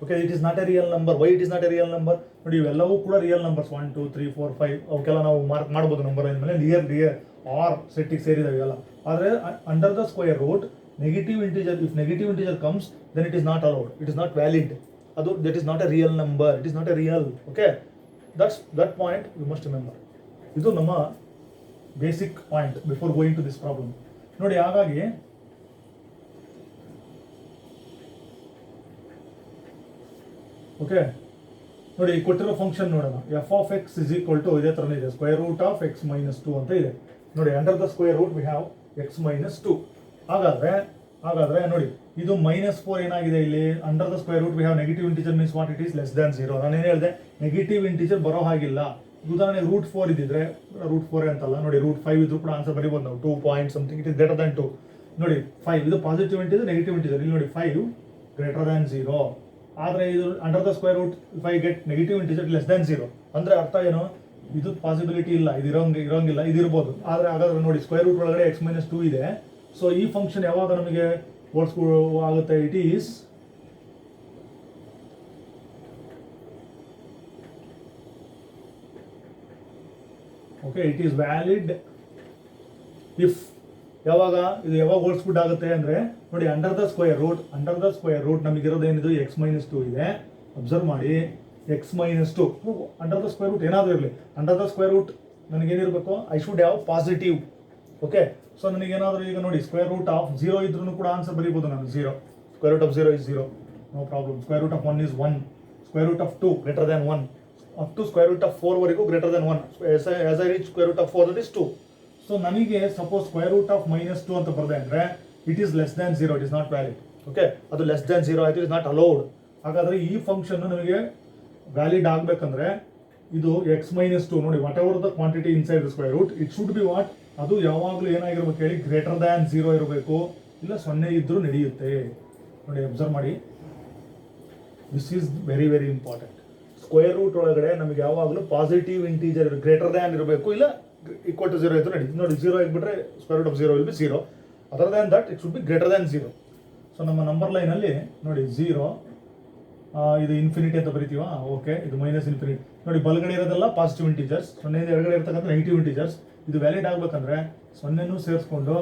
Okay, it is not a real number. Why it is not a real number? ನೋಡಿ, ಇವೆಲ್ಲವೂ ಕೂಡ real numbers. 1 2 3 4 5 ಅವಕ್ಕೆಲ್ಲ ನಾವು mark ಮಾಡ್ಬೋದು number line ಮೇಲೆ. ಡಿಯರ್ R ಸೆಟ್ಟಿಗೆ ಸೇರಿದಾವೆ ಇವೆಲ್ಲ. ಆದರೆ under the square root negative integer, if negative integer comes, then it is not allowed. It is not valid. ಅದು that is not a real number. It is not a real. Okay, that point you must remember. ಇದು ನಮ್ಮ basic point before going to this problem. ನೋಡಿ, ಹಾಗಾಗಿ okay, ನೋಡಿ ಕೊಟ್ಟಿರೋ function ನೋಡೋಣ. f of x is equal to ಇದೇ ಥರನೇ ಇದೆ, ಸ್ಕ್ವೇರ್ ರೂಟ್ ಆಫ್ x - 2 ಅಂತ ಇದೆ. ನೋಡಿ, under the square root we have x - 2. ಹಾಗಾದ್ರೆ ನೋಡಿ, ಇದು -4 ಏನಾಗಿದೆ ಇಲ್ಲಿ? Under the square root we have negative integer means what? It is less than 0. ನಾನೇನು ಹೇಳಿದೆ? ನೆಗೆಟಿವ್ ಇಂಟೀಜರ್ ಬರೋ ಹಾಗಿಲ್ಲ. ಉದಾಹರಣೆಗೆ √4 ಇದ್ದಿದ್ರೆ, √4 ಅಂತಲ್ಲ, ನೋಡಿ √5 ಇದ್ರೂ ಕೂಡ ಆನ್ಸರ್ ಬರೀಬೋದು ನಾವು. 2 point something, it is greater than 2. ನೋಡಿ 5 ಇದು ಪಾಸಿಟಿವ್ ಇಂಟೀಜರ್, ನೆಗೆಟಿವ್ ಇಂಟೀಜರ್. ಇಲ್ಲಿ ನೋಡಿ 5 ಗ್ರೇಟರ್ ದ್ಯಾನ್ 0. ಆದರೆ ಇದು under the square root if I get negative integer less than 0 ಅಂದರೆ ಅರ್ಥ ಏನು? ಇದು ಪಾಸಿಬಿಲಿಟಿ ಇಲ್ಲ, ಇದು ಇರೋಂಗಿಲ್ಲ, ಇದು ಇರ್ಬೋದು. ಆದರೆ ಹಾಗಾದ್ರೆ ನೋಡಿ, ಸ್ಕ್ವೇರ್ ರೂಟ್ ಒಳಗಡೆ x - 2 ಇದೆ. ಸೊ ಈ ಫಂಕ್ಷನ್ ಯಾವಾಗ ನಮಗೆ ಆಗುತ್ತೆ? It is okay, it is valid if, ಯಾವಾಗ ಹೋಲ್ಸ್ಗುಡ್ ಆಗುತ್ತೆ ಅಂದರೆ ನೋಡಿ, ಅಂಡರ್ ದ ಸ್ಕ್ವೇರ್ ರೂಟ್ ನಮಗಿರೋದು ಏನಿದು? x - 2 ಇದೆ. ಅಬ್ಸರ್ವ್ ಮಾಡಿ, x - 2 under the square root ಏನಾದರೂ ಇರಲಿ, ಅಂಡರ್ ದ ಸ್ಕ್ವೇರ್ ರೂಟ್ ನನಗೇನಿರಬೇಕು? I should have positive. Okay, so ನನಗೇನಾದರೂ ಈಗ ನೋಡಿ, ಸ್ಕ್ವೇರ್ ರೂಟ್ ಆಫ್ 0 ಇದ್ರೂ ಕೂಡ ಆನ್ಸರ್ ಬರೀಬೋದು ನಾನು. 0, square root of 0 is 0, no problem. Square root of 1 is 1, square root of 2 greater than 1, up to square root of 4 ವರೆಗೂ greater than 1. As I reach square root of 4, that is 2. So ನನಗೆ suppose square root of -2 ಅಂತ ಬರದೆ ಅಂದರೆ it is less than 0, it is not valid. Okay, ಅದು less than 0 ಆಯಿತು, is not allowed. ಹಾಗಾದರೆ ಈ function ನಮಗೆ ವ್ಯಾಲಿಡ್ ಆಗಬೇಕಂದ್ರೆ ಇದು x - 2, ನೋಡಿ whatever the quantity inside the square root, it should be what? ಅದು ಯಾವಾಗಲೂ ಏನಾಗಿರ್ಬೇಕು ಹೇಳಿ? ಗ್ರೇಟರ್ ದ್ಯಾನ್ 0 ಇರಬೇಕು, ಇಲ್ಲ 0 ಇದ್ರೂ ನಡೆಯುತ್ತೆ. ನೋಡಿ, ಅಬ್ಸರ್ವ್ ಮಾಡಿ, this is very very important. Square root ಒಳಗಡೆ ನಮಗೆ ಯಾವಾಗಲೂ ಪಾಸಿಟಿವ್ ಇಂಟೀಜರ್ ಗ್ರೇಟರ್ ದ್ಯಾನ್ ಇರಬೇಕು, ಇಲ್ಲ ಈಕ್ವಲ್ ಟು 0 ಇದ್ರೂ ನಡೀತು. ನೋಡಿ, 0 ಆಗಿಬಿಟ್ರೆ square root of 0 will be 0. Other than that it should be greater than 0. So ನಮ್ಮ ನಂಬರ್ ಲೈನಲ್ಲಿ ನೋಡಿ 0, ಇದು ಇನ್ಫಿನಿಟಿ ಅಂತ ಬರಿತೀವಾ? ಓಕೆ, ಇದು -∞. ನೋಡಿ, ಬಲಗಡೆ ಇರೋದೆಲ್ಲ ಪಾಸಿಟಿವ್ ಇಂಟೀಜರ್ಸ್, 0 ಎಡಗಡೆ ಇರ್ತಕ್ಕಂಥ ನೆಗೆಟಿವ್ ಇಂಟೀಜರ್ಸ್. ಇದು ವ್ಯಾಲಿಡ್ ಆಗಬೇಕಂದ್ರೆ 0ನೂ ಸೇರಿಸ್ಕೊಂಡು,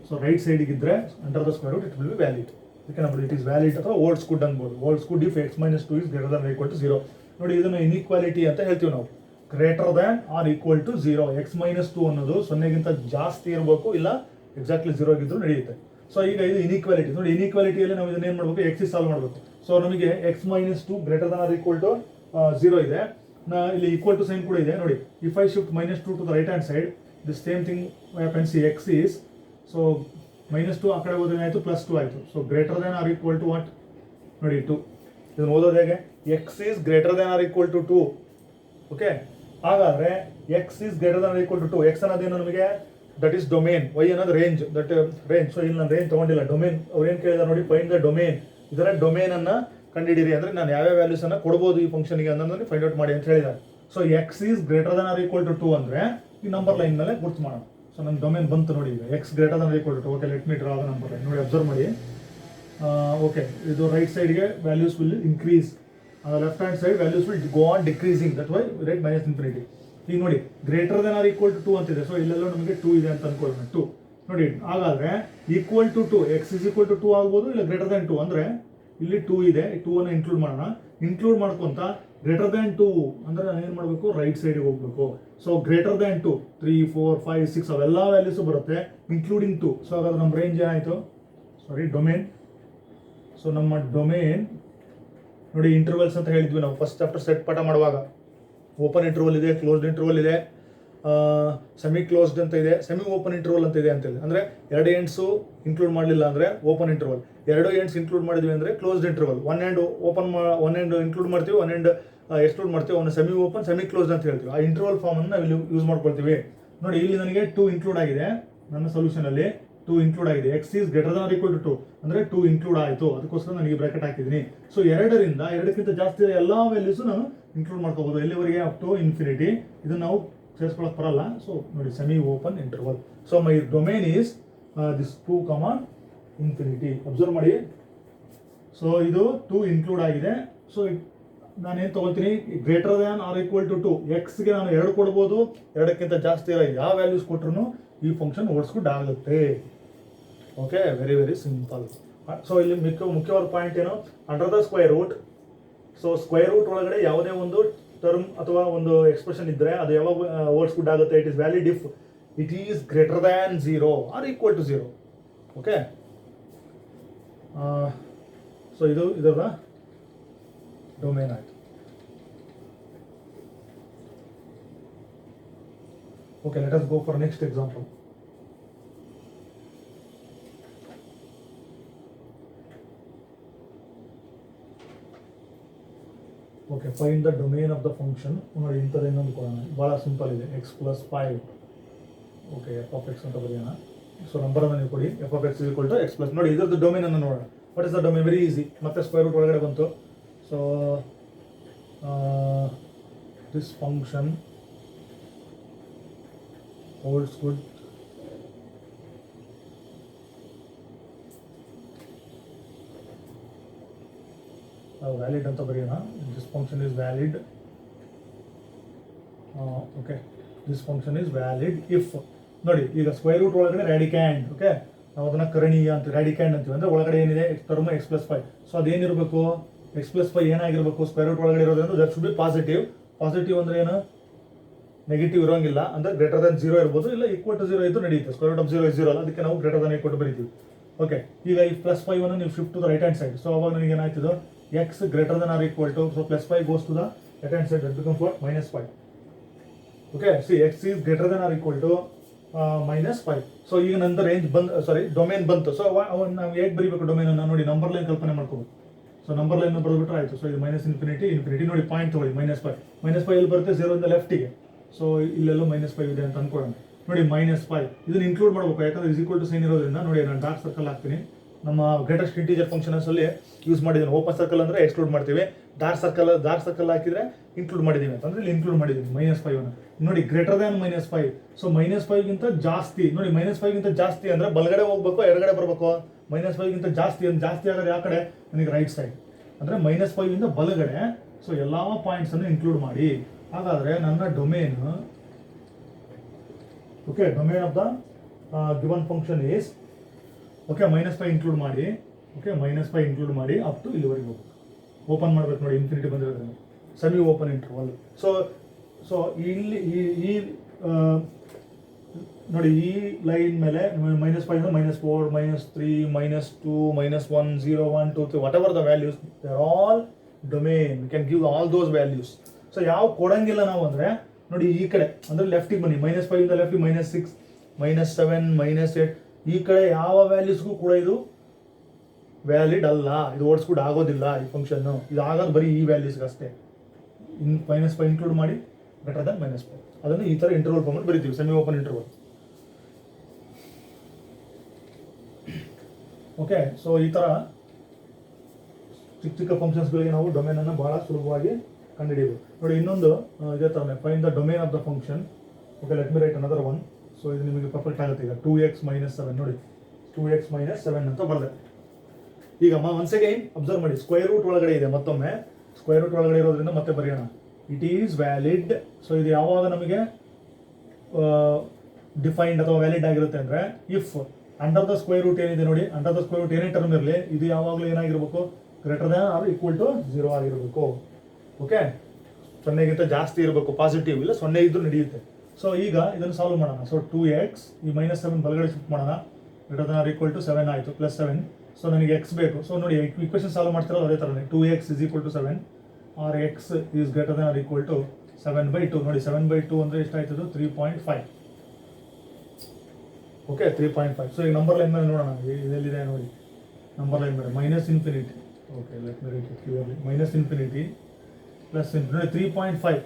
ಸೊ ರೈಟ್ ಸೈಡಿಗಿದ್ರೆ under the square root it will be valid. ಇದಕ್ಕೆ ನಂಬರ್ ಇಟ್ ಈಸ್ ವ್ಯಾಲಿಡ್ ಅಥವಾ ಓಲ್ಡ್ ಸ್ಕೂಡ್ ಅನ್ಬೋದು. Holds good if x - 2 is greater than equal to 0. ನೋಡಿ, ಇದನ್ನು ಇನ್ಇಕ್ವಾಲಿಟಿ ಅಂತ ಹೇಳ್ತೀವಿ ನಾವು. Greater than or equal to 0. x - 2 ಅನ್ನೋದು 0ಗಿಂತ ಜಾಸ್ತಿ ಇರಬೇಕು, ಇಲ್ಲ ಎಕ್ಸಾಕ್ಟ್ಲಿ 0 ಆಗಿದ್ರು ನಡೆಯುತ್ತೆ. ಸೊ ಈಗ ಇದು ಇನ್ಇಕ್ವಾಲಿಟಿ ನೋಡಿ, ಇನ್ಇಕ್ವಾಲಿಟಿಯಲ್ಲಿ ನಾವು ಇದನ್ನ ಏನು ಮಾಡಬೇಕು, ಎಕ್ಸ್ ಸಾಲ್ವ್ ಮಾಡಬೇಕು. ಸೊ ನಮಗೆ x minus 2 greater than or equal to 0 ಇದೆ, ಇಲ್ಲಿ ಈಕ್ವಲ್ ಟು ಸೈನ್ ಕೂಡ ಇದೆ ನೋಡಿ. If I shift -2 to the right hand side, the same thing happens. X is, so -2 ಆ ಕಡೆ ಹೋದ್ರೆ ಏನಾಯಿತು, +2 ಆಯಿತು. So greater than or equal to what ನೋಡಿ 2. ಇದನ್ನು ಓದೋದು ಹೇಗೆ, x is greater than or equal to 2. Okay, ಹಾಗಾದ್ರೆ x is greater than or equal to 2. X ಅನ್ನೋದೇನು ನಮಗೆ, ದಟ್ ಈಸ್ ಡೊಮೇನ್. ವೈ ಅನ್ನೋದು ರೇಂಜ್, ದಟ್ ರೇಂಜ್. ಸೊ ಇಲ್ಲಿ ನಾನು ರೇಂಜ್ ತಗೊಂಡಿಲ್ಲ, ಡೊಮೇನ್. ಅವ್ರು ಏನು ಕೇಳಿದಾರೆ ನೋಡಿ, ಫೈಂಡ್ ದ ಡೊಮೇನ್. ಇದರ ಡೊಮೇನ್ ಅನ್ನ ಕಂಡಿಡಿರಿ, ಅಂದ್ರೆ ನಾನು ಯಾವ್ಯಾವ ವ್ಯಾಲ್ಯೂಸ್ ಅನ್ನ ಕೊಡಬಹುದು ಈ ಫಂಕ್ಷನ್ಗೆ ಅನ್ನೋದನ್ನ ಫೈಂಡ್ ಔಟ್ ಮಾಡಿ ಅಂತ ಹೇಳಿದ್ದಾರೆ. So x is greater than or equal to 2 ಅಂದ್ರೆ ಈ ನಂಬರ್ ಲೈನ್ ಮೇಲೆ ಗುರ್ತು ಮಾಡೋಣ. ಸೊ ನನ್ನ ಡೊಮೇನ್ ಬಂತು ನೋಡಿ, ಈಗ x greater than or equal to 2. Okay, let me draw the number line. ನೋಡಿ ಅಬ್ಸರ್ವ್ ಮಾಡಿ. ಓಕೆ, ಇದು ರೈಟ್ ಸೈಡ್ಗೆ values will increase, left hand side values will go on decreasing, that why right -∞. ಈಗ ನೋಡಿ greater than or equal to 2 ಅಂತಿದೆ. So ಇಲ್ಲೆಲ್ಲ ನಮಗೆ 2 ಇದೆ ಅಂತ ಅನ್ಕೊಳ್ಳೋಣ. 2 ನೋಡಿ, ಹಾಗಾದ್ರೆ equal to 2, x is equal to 2 ಆಗ್ಬೋದು, ಇಲ್ಲ ಗ್ರೇಟರ್ ದನ್ 2. ಅಂದ್ರೆ ಇಲ್ಲಿ 2 ಇದೆ, 2 ಅನ್ನು ಇನ್ಕ್ಲೂಡ್ ಮಾಡೋಣ. ಇನ್ಕ್ಲೂಡ್ ಮಾಡ್ಕೊಂತ ಗ್ರೇಟರ್ ದನ್ 2 ಅಂದ್ರೆ ನಾನು ಏನು ಮಾಡಬೇಕು, ರೈಟ್ ಸೈಡ್ಗೆ ಹೋಗ್ಬೇಕು. ಸೊ ಗ್ರೇಟರ್ ದನ್ 2, 3, 4, 5, 6 ಅವೆಲ್ಲ ವ್ಯಾಲ್ಯೂಸ್ ಬರುತ್ತೆ, ಇನ್ಕ್ಲೂಡಿಂಗ್ 2. ಸೊ ಹಾಗಾದ್ರೆ ನಮ್ಮ ರೇಂಜ್ ಏನಾಯಿತು, ಸಾರಿ ಡೊಮೇನ್. ಸೊ ನಮ್ಮ ಡೊಮೇನ್ ನೋಡಿ, ಇಂಟರ್ವಲ್ಸ್ ಅಂತ ಹೇಳಿದ್ವಿ ನಾವು ಫಸ್ಟ್ ಚಾಪ್ಟರ್ ಸೆಟ್ ಪಾಠ ಮಾಡುವಾಗ. ಓಪನ್ ಇಂಟರ್ವಲ್ ಇದೆ, ಕ್ಲೋಸ್ಡ್ ಇಂಟರ್ವಲ್ ಇದೆ, ಸೆಮಿ ಕ್ಲೋಸ್ಡ್ ಅಂತ ಇದೆ, ಸೆಮಿ ಓಪನ್ ಇಂಟರ್ವಲ್ ಅಂತ ಇದೆ ಅಂತೇಳಿ. ಅಂದರೆ 2 ಎಂಡ್ಸು ಇನ್ಕ್ಲೂಡ್ ಮಾಡಲಿಲ್ಲ ಅಂದರೆ ಓಪನ್ ಇಂಟರ್ವಲ್, 2 ಎಂಡ್ಸ್ ಇನ್ಕ್ಲೂಡ್ ಮಾಡಿದ್ವಿ ಅಂದರೆ closed interval. 1 end open, 1 end include ಮಾಡ್ತೀವಿ, 1 ಎಂಡ್ ಎಕ್ಸ್ಕ್ಲೂಡ್ ಮಾಡ್ತೀವಿ, ಒಂದು ಸೆಮಿ ಓಪನ್, ಸೆಮಿ ಕ್ಲೋಸ್ಡ್ ಅಂತ ಹೇಳ್ತೀವಿ. ಆ ಇಂಟರ್ವಲ್ ಫಾರ್ಮನ್ನು ನಾವು ಇಲ್ಲಿ ಯೂಸ್ ಮಾಡ್ಕೊಳ್ತೀವಿ. ನೋಡಿ ಇಲ್ಲಿ ನನಗೆ 2 ಇನ್ಕ್ಲೂಡ್ ಆಗಿದೆ, ನನ್ನ ಸೊಲ್ಯೂಷನಲ್ಲಿ 2 ಇನ್ಕ್ಲೂಡ್ ಆಗಿದೆ. X is greater than or equal to 2 ಅಂದರೆ 2 ಇನ್ಕ್ಲೂಡ್ ಆಯಿತು, ಅದಕ್ಕೋಸ್ಕರ ನನಗೆ ಬ್ರಾಕೆಟ್ ಹಾಕಿದ್ದೀನಿ. ಸೊ 2ರಿಂದ 2ಕ್ಕಿಂತ ಜಾಸ್ತಿ ಎಲ್ಲ ವ್ಯಾಲ್ಯೂಸು ನಾನು ಇನ್ಕ್ಲೂಡ್ ಮಾಡ್ಕೋಬಹುದು, ಎಲ್ಲಿವರೆಗೆ, ಅಪ್ ಟು ಇನ್ಫಿನಿಟಿ. ಇದನ್ನು ನಾವು ಸೇರಿಸ್ಕೊಳ್ಳೋಕೆ ಬರಲ್ಲ. ಸೊ ನೋಡಿ, semi open interval. So my domain is this 2, infinity. Observe ಮಾಡಿ. ಸೊ ಇದು 2 ಇನ್ಕ್ಲೂಡ್ ಆಗಿದೆ. ಸೊ ನಾನೇನು ತೊಗೊಳ್ತೀನಿ, greater than or equal to 2. ಎಕ್ಸ್ಗೆ ನಾನು 2 ಕೊಡ್ಬೋದು, 2ಕ್ಕಿಂತ ಜಾಸ್ತಿ ಇರೋ ಯಾವ ವ್ಯಾಲ್ಯೂಸ್ ಕೊಟ್ಟರು ಈ ಫಂಕ್ಷನ್ ಓಡಿಸ್ಕೊಂಡು ಆಗುತ್ತೆ. Okay, very very simple. So ಇಲ್ಲಿ ಮುಖ್ಯವಾದ ಪಾಯಿಂಟ್ ಏನು, under the square root. So square root ಒಳಗಡೆ ಯಾವುದೇ ಒಂದು ಟರ್ಮ್ ಅಥವಾ ಒಂದು ಎಕ್ಸ್ಪ್ರೆಷನ್ ಇದ್ದರೆ ಅದು ಯಾವಾಗ ವರ್ಡ್ಸ್ ಗುಡ್ ಆಗುತ್ತೆ, it is valid if it is greater than 0 equal equal to 0. Okay, so ಇದು ಇದರ ಡೊಮೇನ್ ಆಯಿತು. Okay, let us go for next example. Okay, find the domain of the function. ನೋಡಿ ಇಂಥದ್ದು ಇನ್ನೊಂದು ಕೊಡೋಣ, ಭಾಳ ಸಿಂಪಲ್ ಇದೆ. x + 5. ಓಕೆ, f(x) ಅಂತ ಬರೆಯೋಣ. ಸೊ ನಂಬರನ್ನು ನೀವು ಕೊಡಿ, f(x) = x+. ನೋಡಿ ಇದರದ್ದು ಡೊಮೇನ್ ಅನ್ನು ನೋಡೋಣ. What is the domain? Very easy. ಮತ್ತೆ ಸ್ಕ್ವೇರ್ ರೂಟ್ ಒಳಗಡೆ ಬಂತು. So this function holds good valid ಅಂತ ಬರೆಯೋಣ. This function is valid. Okay, this function is valid if. ನೋಡಿ ಈಗ ಸ್ಕ್ವೇರ್ ರೂಟ್ ಒಳಗಡೆ ರ್ಯಾಡಿಕ್ಯಾಂಡ್. ಓಕೆ, ನಾವು ಅದನ್ನ ಕರಣೀಯ ಅಂತ ರ್ಯಾಡಿಕ್ಯಾಂಡ್ ಅಂತೀವಿ. ಅಂದರೆ ಒಳಗಡೆ ಏನಿದೆ, ಟರ್ಮ್ x + 5. ಸೊ ಅದೇನಿರಬೇಕು, x + 5 ಏನಾಗಿರ್ಬೇಕು, ಸ್ಕ್ವೇರ್ ರೂಟ್ ಒಳಗಡೆ ಇರೋದ್ರಿಂದ that should be positive. Positive ಅಂದರೆ ಏನು, ನೆಗೆಟಿವ್ ಇರೋಂಗಿಲ್ಲ. ಅಂದರೆ ಗ್ರೇಟರ್ ದ್ಯಾನ್ 0 ಇರ್ಬೋದು, ಇಲ್ಲ ಈಕ್ವಲ್ ಟು 0 ಇದ್ದು ನಡೆಯುತ್ತೆ. ಸ್ಕ್ವೇರ್ ರೂಟ್ ಆಫ್ 0 is 0 ಅಲ್ಲ, ಅದಕ್ಕೆ ನಾವು ಗ್ರೇಟರ್ ದ್ಯಾನ್ ಈಕ್ವಲ್ ಟು ಬರೀತೀವಿ. ಓಕೆ, ಈಗ ಈ +5 ಅನ್ನು ನೀವು shift to the right hand side. So ಅವಾಗ ನನಗೆ ಏನಾಯ್ತದೆ, x greater than or equal to, so +5 goes to the right hand side, that becomes what, -5. Okay, see x is greater than or equal to -5. So ಈಗ ನಂತರ range domain ಬಂತು. So ನಾವು ಹೇಗೆ ಬರೀಬೇಕು domain ಅನ್ನು ನೋಡಿ, ನಂಬರ್ ಲೈನ್ ಕಲ್ಪನೆ ಮಾಡ್ಕೋಬೇಕು. ಸೊ ನಂಬರ್ ಲೈನ್ ಬರೆದ್ಬಿಟ್ರೆ ಆಯಿತು. ಸೊ ಇದು -∞, ನೋಡಿ ಪಾಯಿಂಟ್ ತೊಗೊಳ್ಳಿ, -5. -5 ಎಲ್ಲಿ ಬರುತ್ತೆ, 0 ಇಂದ ಲೆಫ್ಟಿಗೆ. ಸೊ ಇಲ್ಲೆಲ್ಲೂ -5 ಇದೆ ಅಂತ ಅನ್ಕೊಳ್ಳೋಣ. ನೋಡಿ -5 ಇದನ್ನು ಇನ್ಕ್ಲೂಡ್ ಮಾಡಬೇಕು, ಯಾಕಂದ್ರೆ ಇಸ್ ಈಕ್ವಲ್ ಟು ಸೈನ್ ಇರೋದ್ರಿಂದ. ನೋಡಿ ನಾನು ಡಾರ್ಕ್ ಸರ್ಕಲ್ ಹಾಕ್ತೀನಿ. ನಮ್ಮ ಗ್ರೇಟೆಸ್ಟ್ ಇಂಟೀಜರ್ ಫಂಕ್ಷನ್ಸ್ ಅಲ್ಲಿ ಯೂಸ್ ಮಾಡಿದ್ದೀನಿ. ಓಪನ್ ಸರ್ಕಲ್ ಅಂದರೆ ಎಕ್ಸ್ಕ್ಲೂಡ್ ಮಾಡ್ತೀವಿ, ಡಾರ್ಕ್ ಸರ್ಕಲ್ ಹಾಕಿದ್ರೆ ಇನ್ಕ್ಲೂಡ್ ಮಾಡಿದ್ದೀವಿ ಅಂತಂದ್ರೆ ಇಲ್ಲಿ ಇನ್ಕ್ಲೂಡ್ ಮಾಡಿದ್ದೀನಿ -5 ಅನ್ನು. ನೋಡಿ ಗ್ರೇಟರ್ ದ್ಯಾನ್ -5. ಸೊ -5ಗಿಂತ ಜಾಸ್ತಿ. ನೋಡಿ -5ಗಿಂತ ಜಾಸ್ತಿ ಅಂದರೆ ಬಲಗಡೆ ಹೋಗ್ಬೇಕು, ಎಡಗಡೆ ಬರಬೇಕು. -5ಗಿಂತ ಜಾಸ್ತಿ ಆಗೋದು ಯಾವ ಕಡೆ, ನನಗೆ ರೈಟ್ ಸೈಡ್. ಅಂದರೆ -5ಇಂದ ಬಲಗಡೆ. ಸೊ ಎಲ್ಲ ಪಾಯಿಂಟ್ಸನ್ನು ಇನ್ಕ್ಲೂಡ್ ಮಾಡಿ. ಹಾಗಾದರೆ ನನ್ನ domain, okay, domain of the given function is, okay, -5 include ಮಾಡಿ. ಓಕೆ, -5 ಇನ್ಕ್ಲೂಡ್ ಮಾಡಿ ಅಪ್ ಟು ಇಲ್ಲಿವರೆಗೆ ಹೋಗ್ಬೇಕು. ಓಪನ್ ಮಾಡಬೇಕು ನೋಡಿ, ಇನ್ಫಿನಿಟಿ ಬಂದಿರೋದ್ರಿಂದ ಸೆಮಿ ಓಪನ್ ಇಂಟರ್ವಲ್. ಸೊ ಇಲ್ಲಿ ಈ ನೋಡಿ ಈ ಲೈನ್ ಮೇಲೆ -5 -4 -3 -2 -1 0 1 2 3 what ever the values they are all domain. We can give all those values. So ಯಾವ ಕೊಡಂಗಿಲ್ಲ ನಾವು ಅಂದರೆ ನೋಡಿ ಈ ಕಡೆ ಅಂದರೆ ಲೆಫ್ಟಿಗೆ ಬನ್ನಿ, -5 ಇಂದ ಲೆಫ್ಟಿಗೆ -6 -7 -8 ಈ ಕಡೆ ಯಾವ ವ್ಯಾಲ್ಯೂಸ್ಗೂ ಕೂಡ ಇದು ವ್ಯಾಲಿಡ್ ಅಲ್ಲ, ಇದು ಓಡಿಸ್ಬಿಟ್ಟು ಆಗೋದಿಲ್ಲ ಈ ಫಂಕ್ಷನ್ನು. ಇದು ಆಗೋದು ಬರೀ ಈ ವ್ಯಾಲ್ಯೂಸ್ಗೆ ಅಷ್ಟೇ. -5 ಇನ್ಕ್ಲೂಡ್ ಮಾಡಿ ಗ್ರೇಟರ್ ದನ್ -5 ಅದನ್ನು ಈ ಥರ ಇಂಟರ್ವಲ್ ಫಾರ್ಮಲ್ಲಿ ಬರಿತೀವಿ, semi open interval. Okay, so ಈ ಥರ ಚಿಕ್ಕ ಚಿಕ್ಕ ಫಂಕ್ಷನ್ಸ್ಗಳಿಗೆ ನಾವು ಡೊಮೇನನ್ನು ಭಾಳ ಸುಲಭವಾಗಿ ಕಂಡುಹಿಡಿಯಬಹುದು. ನೋಡಿ ಇನ್ನೊಂದು ಇದೇ ಥರನೇ fine the domain of the function. Okay, let me right another one. So ಇದು ನಿಮಗೆ ಪರ್ಫೆಕ್ಟ್ ಆಗುತ್ತೆ. ಈಗ 2x - 7 ನೋಡಿ 2x - 7 ಅಂತ ಬರೆದೆ. ಈಗ ಒನ್ಸ್ ಅಗೈನ್ ಅಬ್ಸರ್ವ್ ಮಾಡಿ, ಸ್ಕ್ವೇರ್ ರೂಟ್ ಒಳಗಡೆ ಇದೆ, ಮತ್ತೊಮ್ಮೆ ಸ್ಕ್ವೇರ್ ರೂಟ್ ಒಳಗಡೆ ಇರೋದ್ರಿಂದ ಮತ್ತೆ ಬರೆಯೋಣ. It is valid. ಸೊ ಇದು ಯಾವಾಗ ನಮಗೆ ಡಿಫೈನ್ಡ್ ಅಥವಾ ವ್ಯಾಲಿಡ್ ಆಗಿರುತ್ತೆ ಅಂದರೆ if under the square root ಏನಿದೆ ನೋಡಿ, ಅಂಡರ್ ದ ಸ್ಕ್ವೇರ್ ರೂಟ್ ಏನೇ ಟರ್ಮ್ ಇರಲಿ ಇದು ಯಾವಾಗಲೂ ಏನಾಗಿರ್ಬೇಕು, greater than or equal to 0 ಆಗಿರಬೇಕು. ಓಕೆ, 0ಗಿಂತ ಜಾಸ್ತಿ ಇರಬೇಕು, ಪಾಸಿಟಿವ್, ಇಲ್ಲ 0 ಇದ್ರೂ ನಡೆಯುತ್ತೆ. ಸೊ ಈಗ ಇದನ್ನು ಸಾಲ್ವ್ ಮಾಡೋಣ. ಸೊ 2x ಈ -7 ಬಲಗಡೆ ಶಿಫ್ಟ್ ಮಾಡೋಣ, greater than or equal to 7 ಆಯಿತು, +7. ಸೊ ನನಗೆ x ಬೇಕು. ಸೊ ನೋಡಿ ಈಕ್ವೇಷನ್ ಸಾಲ್ವ್ ಮಾಡ್ತಿರೋದು ಅದೇ ಥರನೇ, 2x = 7 or x is greater than or equal to 7/2. ನೋಡಿ 7/2 ಅಂದರೆ ಎಷ್ಟಾಯ್ತದು, 3.5. ಓಕೆ, 3.5. ಸೊ ಈಗ ನಂಬರ್ ಲೈನ್ ಮೇಲೆ ನೋಡೋಣ, ಇದೆಲ್ಲಿದೆ ನೋಡಿ ನಂಬರ್ ಲೈನ್ ಮೇಲೆ -∞. Okay, let me write it clearly, -∞ +∞ ನೋಡಿ 3.5.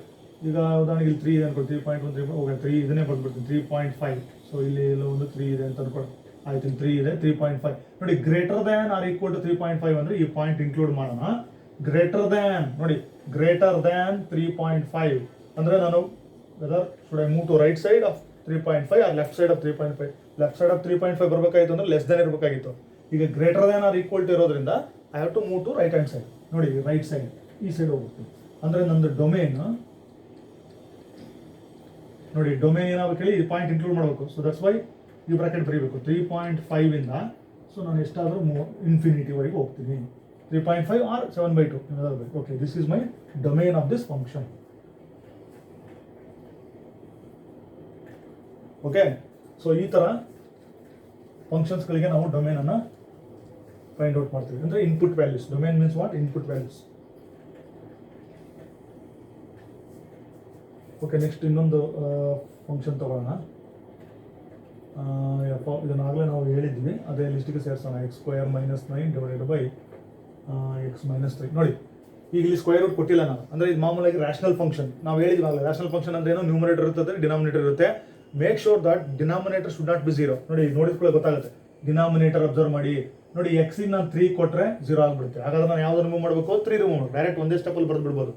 ಈಗ ಉದಾಹರಣೆಗೆ ಇಲ್ಲಿ 3 ಇದೆ ಅನ್ಕೊಳ್ಳಿ, 3.1 3 ಓಕೆ 3 ಇದನ್ನೇ ಬರ್ಬಿಡ್ತೀನಿ 3.5. ಸೊ ಇಲ್ಲಿ ಒಂದು 3 ಇದೆ ಅಂತ ಅನ್ಕೊಳ್ಳಿ, ಆಯ್ತು 3 ಇದೆ 3.5. ನೋಡಿ greater than or equal to 3.5 ಅಂದರೆ ಈ ಪಾಯಿಂಟ್ ಇನ್ಕ್ಲೂಡ್ ಮಾಡೋಣ. ಗ್ರೇಟರ್ ದ್ಯಾನ್ ನೋಡಿ, ಗ್ರೇಟರ್ ದ್ಯಾನ್ 3.5 ಅಂದರೆ ನಾನು whether should I move to right side of 3.5 or left side of 3.5. Left side of 3.5 ಬರಬೇಕಾಗಿತ್ತು ಅಂದರೆ ಲೆಸ್ ದ್ಯಾನ್ ಇರಬೇಕಾಗಿತ್ತು. ಈಗ greater than or equal to ಇರೋದ್ರಿಂದ I have to move to right hand side. ನೋಡಿ right side ಈ side ಹೋಗ್ತೀನಿ ಅಂದರೆ ನಂದು ಡೊಮೇನ್ ನೋಡಿ, ಡೊಮೇನ್ ಏನಾಗಬೇಕು ಹೇಳಿ, ಈ ಪಾಯಿಂಟ್ ಇನ್ಕ್ಲೂಡ್ ಮಾಡಬೇಕು. ಸೊ ದಟ್ಸ್ ವೈ ಈ ಬ್ರಾಕೆಟ್ ಬರೀಬೇಕು 3.5 ಇಂದ. ಸೊ ನಾನು ಎಷ್ಟಾದರೂ ಇನ್ಫಿನಿಟಿವರೆಗೆ ಹೋಗ್ತೀನಿ, 3.5 ಆರ್ 7/2 ಏನಾದರೂ. Okay, this is my domain of this function. Okay, so ಈ ಥರ ಫಂಕ್ಷನ್ಸ್ಗಳಿಗೆ ನಾವು ಡೊಮೇನನ್ನು ಫೈಂಡ್ ಔಟ್ ಮಾಡ್ತೀವಿ. ಅಂದರೆ input values. Domain means what, input values. Okay, next ಇನ್ನೊಂದು ಫಂಕ್ಷನ್ ತಗೊಳ್ಳೋಣ. ಇದನ್ನಾಗಲೇ ನಾವು ಹೇಳಿದ್ವಿ, ಅದೇ ಲಿಸ್ಟಿಗೆ ಸೇರಿಸೋಣ. x² - 9 / x - 3. ನೋಡಿ ಈಗ ಇಲ್ಲಿ ಸ್ಕ್ವೇರ್ ರೂಟ್ ಕೊಟ್ಟಿಲ್ಲ ನಾನು, ಅಂದರೆ ಇದು ಮಾಮೂಲಾಗಿ ರ್ಯಾಷನಲ್ ಫಂಕ್ಷನ್. ನಾವು ಹೇಳಿದ್ವಾಗಲೇ ರ್ಯಾಷನಲ್ ಫಂಕ್ಷನ್ ಅಂದ್ರೆ ಏನು, ನ್ಯೂಮರೇಟರ್ ಇರ್ತದೆ, ಡಿನಾಮಿನೇಟರ್ ಇರುತ್ತೆ. Make sure that denominator should not B 0. ನೋಡಿ ನೋಡಿದ್ಕೊಳ್ಳೆ ಗೊತ್ತಾಗುತ್ತೆ. ಡಿನಾಮಿನೇಟರ್ ಅಬ್ಸರ್ವ್ ಮಾಡಿ, ನೋಡಿ x ಗೆ ನಾನು 3 ಕೊಟ್ಟರೆ 0 ಆಗಿಬಿಡುತ್ತೆ. ಹಾಗಾದ್ರೆ ನಾನು ಯಾವ್ದು ರಿಮೂವ್ ಮಾಡಬೇಕು, 3 ರಿಮೂವ್ ಮಾಡಿ ಡೈರೆಕ್ಟ್ ಒಂದೇ ಸ್ಟೆಪ್ಪಲ್ಲಿ ಬರೆದು ಬಿಡ್ಬೋದು.